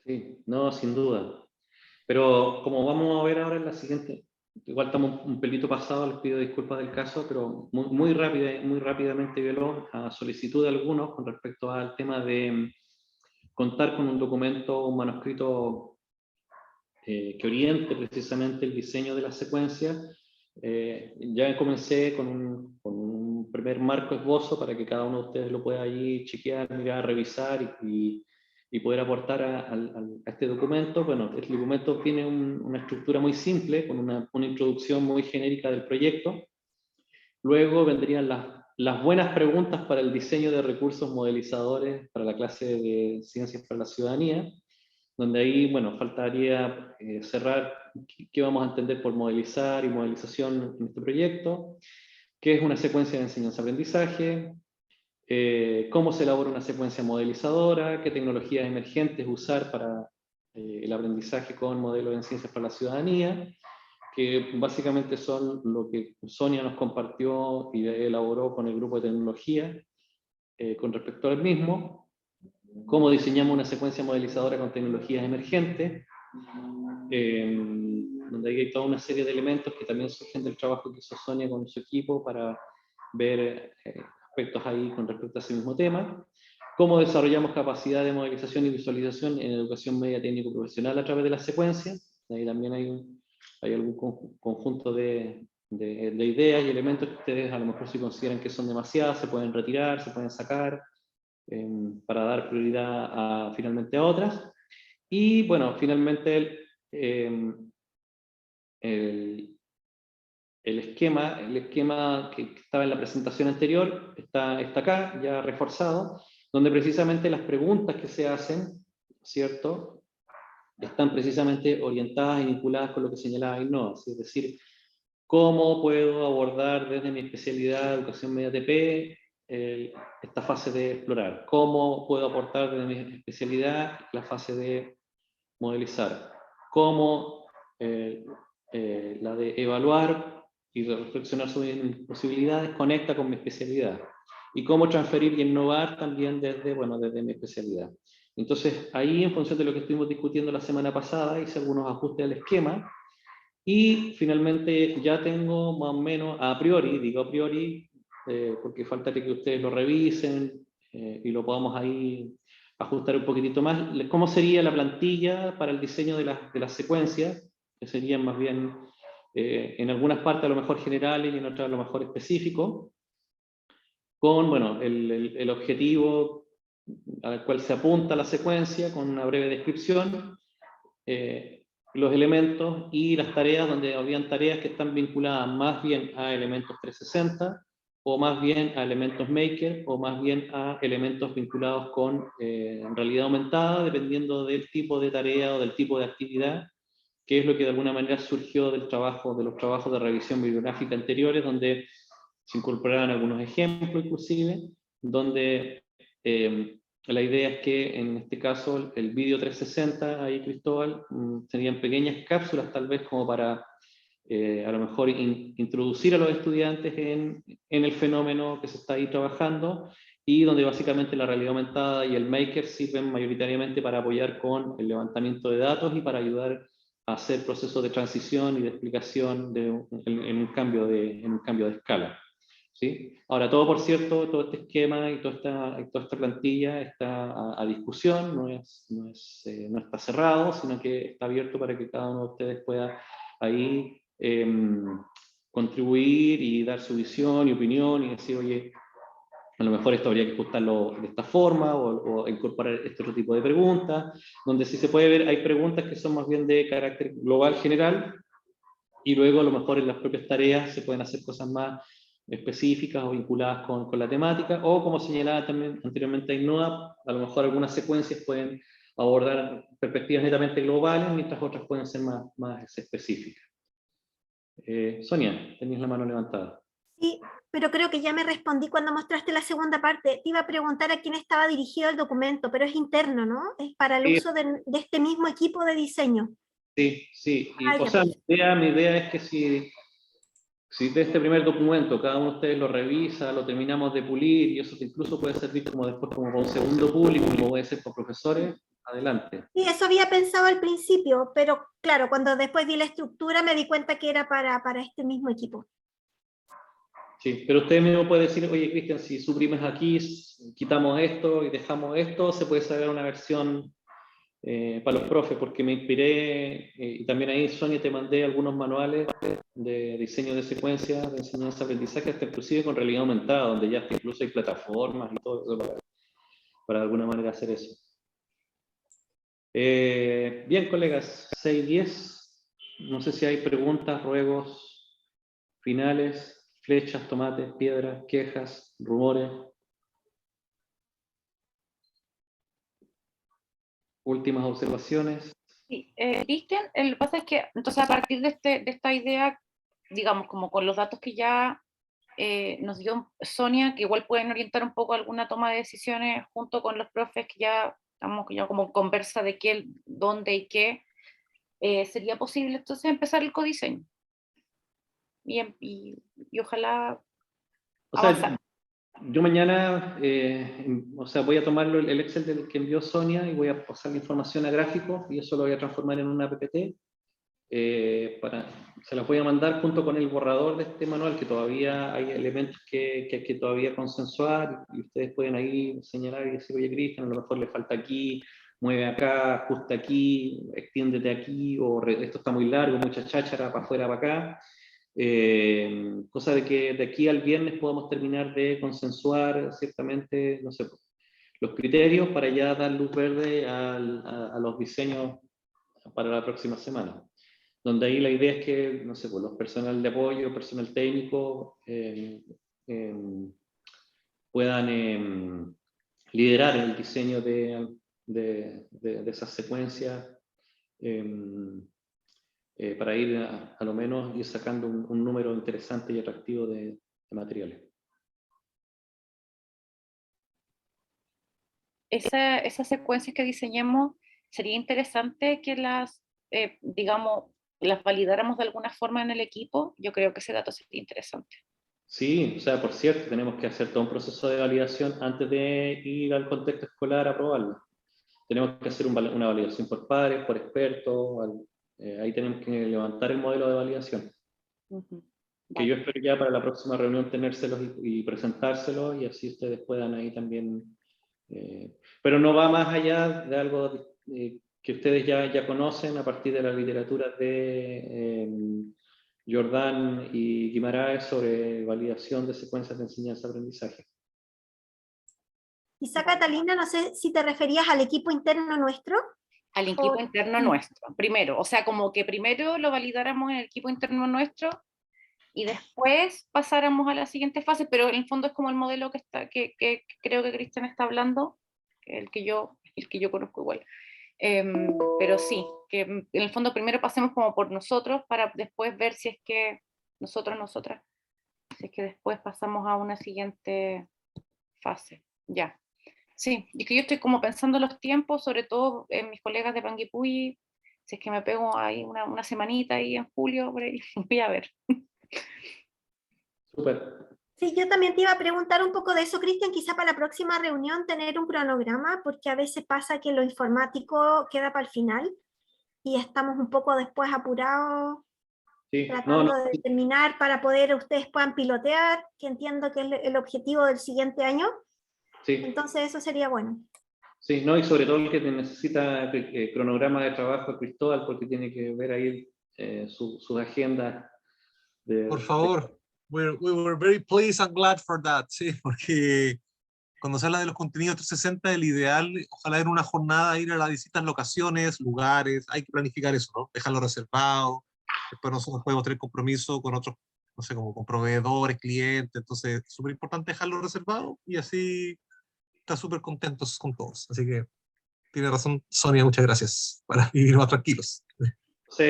Sí, no, sin duda. Pero como vamos a ver ahora en la siguiente, igual estamos un pelito pasado, les pido disculpas del caso, pero muy rápidamente y veloz, a solicitud de algunos con respecto al tema de contar con un documento, un manuscrito que oriente precisamente el diseño de la secuencia. Ya comencé con un primer marco esbozo para que cada uno de ustedes lo pueda allí chequear, mirar, revisar y poder aportar a este documento. Bueno, el documento tiene una estructura muy simple, con una introducción muy genérica del proyecto. Luego vendrían las buenas preguntas para el diseño de recursos modelizadores para la clase de Ciencias para la Ciudadanía, donde ahí, bueno, faltaría cerrar qué vamos a entender por modelizar y modelización en este proyecto, qué es una secuencia de enseñanza-aprendizaje, cómo se elabora una secuencia modelizadora, qué tecnologías emergentes usar para el aprendizaje con modelos en Ciencias para la Ciudadanía, que básicamente son lo que Sonia nos compartió y elaboró con el grupo de tecnología con respecto al mismo, cómo diseñamos una secuencia modelizadora con tecnologías emergentes, donde hay toda una serie de elementos que también surgen del trabajo que hizo Sonia con su equipo para ver aspectos ahí con respecto a ese mismo tema, cómo desarrollamos capacidad de modelización y visualización en educación media técnico-profesional a través de la secuencia. Ahí también hay algún conjunto de ideas y elementos que ustedes a lo mejor si consideran que son demasiadas, se pueden retirar, se pueden sacar, para dar prioridad finalmente a otras. Y bueno, finalmente el esquema que estaba en la presentación anterior está acá, ya reforzado, donde precisamente las preguntas que se hacen, ¿cierto?, están precisamente orientadas y vinculadas con lo que señalaba Ainhoa, es decir, cómo puedo abordar desde mi especialidad de educación media TP esta fase de explorar, cómo puedo aportar desde mi especialidad la fase de modelizar, cómo la de evaluar y de reflexionar sobre mis posibilidades conecta con mi especialidad, y cómo transferir y innovar también desde mi especialidad. Entonces, ahí, en función de lo que estuvimos discutiendo la semana pasada, hice algunos ajustes al esquema, y finalmente ya tengo más o menos, a priori, digo a priori, porque falta que ustedes lo revisen y lo podamos ahí ajustar un poquitito más, cómo sería la plantilla para el diseño de las secuencias, que serían más bien en algunas partes a lo mejor generales y en otras a lo mejor específicos, con bueno, el objetivo al cual se apunta la secuencia, con una breve descripción, los elementos y las tareas, donde habían tareas que están vinculadas más bien a elementos 360, o más bien a elementos maker, o más bien a elementos vinculados con realidad aumentada, dependiendo del tipo de tarea o del tipo de actividad, que es lo que de alguna manera surgió de los trabajos de revisión bibliográfica anteriores, donde se incorporaron algunos ejemplos inclusive, donde la idea es que en este caso el vídeo 360, ahí Cristóbal, serían pequeñas cápsulas tal vez como para a lo mejor introducir a los estudiantes en el fenómeno que se está ahí trabajando, y donde básicamente la realidad aumentada y el maker sirven mayoritariamente para apoyar con el levantamiento de datos y para ayudar a hacer procesos de transición y de explicación en un cambio de escala. ¿Sí? Ahora, todo por cierto, todo este esquema y toda esta plantilla está a discusión, no está cerrado, sino que está abierto para que cada uno de ustedes pueda ahí contribuir y dar su visión y opinión y decir, oye, a lo mejor esto habría que ajustarlo de esta forma o incorporar este otro tipo de preguntas, donde sí se puede ver, hay preguntas que son más bien de carácter global, general, y luego a lo mejor en las propias tareas se pueden hacer cosas más específicas o vinculadas con la temática, o como señalaba también anteriormente Ainhoa, a lo mejor algunas secuencias pueden abordar perspectivas netamente globales, mientras otras pueden ser más específicas. Sonia, tenías la mano levantada. Sí, pero creo que ya me respondí cuando mostraste la segunda parte. Te iba a preguntar a quién estaba dirigido el documento, pero es interno, ¿no? Es para el uso de este mismo equipo de diseño. Sí, y, o sea, mi idea es que si de este primer documento cada uno de ustedes lo revisa, lo terminamos de pulir, y eso incluso puede servir como después como para un segundo público, como puede ser por profesores, adelante. Sí, eso había pensado al principio, pero claro, cuando después vi la estructura me di cuenta que era para este mismo equipo. Sí, pero usted mismo puede decir, oye Cristian, si suprimes aquí, quitamos esto y dejamos esto, se puede sacar una versión para los profes, porque me inspiré, y también ahí, Sonia, te mandé algunos manuales de diseño de secuencias de enseñanza-aprendizaje, hasta inclusive con realidad aumentada, donde ya hasta incluso hay plataformas y todo eso para de alguna manera hacer eso. Bien, colegas, 6:10. No sé si hay preguntas, ruegos, finales, flechas, tomates, piedras, quejas, rumores. Últimas observaciones. Sí, Cristian, lo que pasa es que, entonces a partir de esta idea, digamos, como con los datos que ya nos dio Sonia, que igual pueden orientar un poco alguna toma de decisiones junto con los profes que ya estamos ya como conversa de qué, dónde y qué, sería posible entonces empezar el codiseño. Y ojalá avanzar. Yo mañana, o sea, voy a tomar el Excel del que envió Sonia y voy a pasar la información a gráficos y eso lo voy a transformar en una PPT. Se las voy a mandar junto con el borrador de este manual, que todavía hay elementos que hay que todavía consensuar y ustedes pueden ahí señalar y decir, oye, Cristian, a lo mejor le falta aquí, mueve acá, ajusta aquí, extiéndete aquí, o esto está muy largo, mucha cháchara, para afuera, para acá. Cosa de que de aquí al viernes podamos terminar de consensuar ciertamente, no sé, los criterios para ya dar luz verde a los diseños para la próxima semana. Donde ahí la idea es que, no sé, pues los personal de apoyo, personal técnico, puedan liderar el diseño de esas secuencias, para ir a lo menos ir sacando un número interesante y atractivo de materiales. Esas secuencias que diseñemos, sería interesante que las, digamos, las validáramos de alguna forma en el equipo. Yo creo que ese dato sería interesante. Sí, o sea, por cierto, tenemos que hacer todo un proceso de validación antes de ir al contexto escolar a probarlo. Tenemos que hacer una validación por pares, por expertos, ahí tenemos que levantar el modelo de validación. Que yo espero ya para la próxima reunión tenérselos y presentárselos y así ustedes puedan ahí también. Pero no va más allá de algo que ustedes ya conocen a partir de la literatura de Jordán y Guimaraes sobre validación de secuencias de enseñanza-aprendizaje. Quizá, Catalina, no sé si te referías al equipo interno nuestro. Al equipo interno nuestro, primero. O sea, como que primero lo validáramos en el equipo interno nuestro y después pasáramos a la siguiente fase, pero en el fondo es como el modelo que creo que Cristian está hablando, el que yo conozco igual. Pero sí, que en el fondo primero pasemos como por nosotros para después ver si es que nosotras, si es que después pasamos a una siguiente fase. Ya. Sí, y que yo estoy como pensando los tiempos, sobre todo en mis colegas de Panguipulli, si es que me pego ahí una semanita ahí en julio, por ahí, voy a ver. Súper. Sí, yo también te iba a preguntar un poco de eso, Cristian, quizá para la próxima reunión tener un cronograma, porque a veces pasa que lo informático queda para el final y estamos un poco después apurados, Sí, tratando de terminar para poder ustedes puedan pilotear, que entiendo que es el objetivo del siguiente año. Sí. Entonces eso sería bueno. Sí, no, y sobre todo el que necesita cronograma de trabajo, Cristóbal, porque tiene que ver ahí sus agendas. Por favor, we were very pleased and glad for that, sí, porque cuando se habla de los contenidos 360, el ideal, ojalá en una jornada ir a las distintas locaciones, lugares, hay que planificar eso, ¿no? Dejarlo reservado, después nosotros podemos tener compromiso con otros, no sé, como con proveedores, clientes, entonces es súper importante dejarlo reservado y así está súper contentos con todos. Así que tiene razón Sonia, muchas gracias, para vivir más tranquilos. Sí,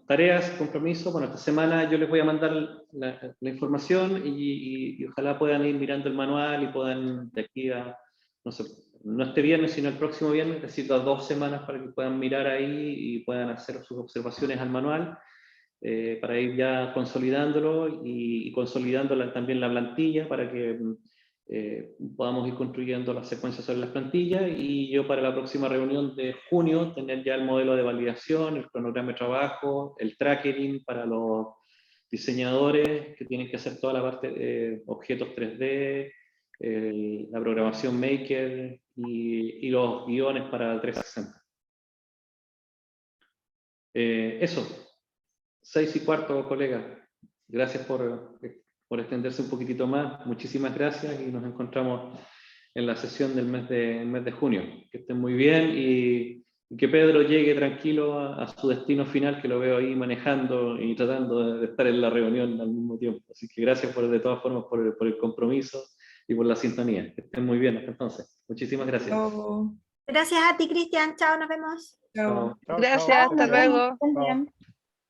tareas, compromiso. Bueno, esta semana yo les voy a mandar la información y ojalá puedan ir mirando el manual y puedan de aquí a, no sé, no este viernes, sino el próximo viernes, necesito 2 semanas para que puedan mirar ahí y puedan hacer sus observaciones al manual, para ir ya consolidándolo y consolidando también la plantilla para que podamos ir construyendo las secuencias sobre las plantillas y yo para la próxima reunión de junio tener ya el modelo de validación, el cronograma de trabajo, el tracking para los diseñadores que tienen que hacer toda la parte de objetos 3D, la programación Maker y los guiones para el 360. Eso, 6:15, colegas. Gracias por extenderse un poquitito más. Muchísimas gracias y nos encontramos en la sesión del mes de junio. Que estén muy bien y que Pedro llegue tranquilo a su destino final, que lo veo ahí manejando y tratando de estar en la reunión al mismo tiempo. Así que gracias de todas formas por el compromiso y por la sintonía. Que estén muy bien hasta entonces. Muchísimas gracias. Chao. Gracias a ti, Cristian. Chao, nos vemos. Chao. Chao, Gracias, chao. hasta luego. Estén bien.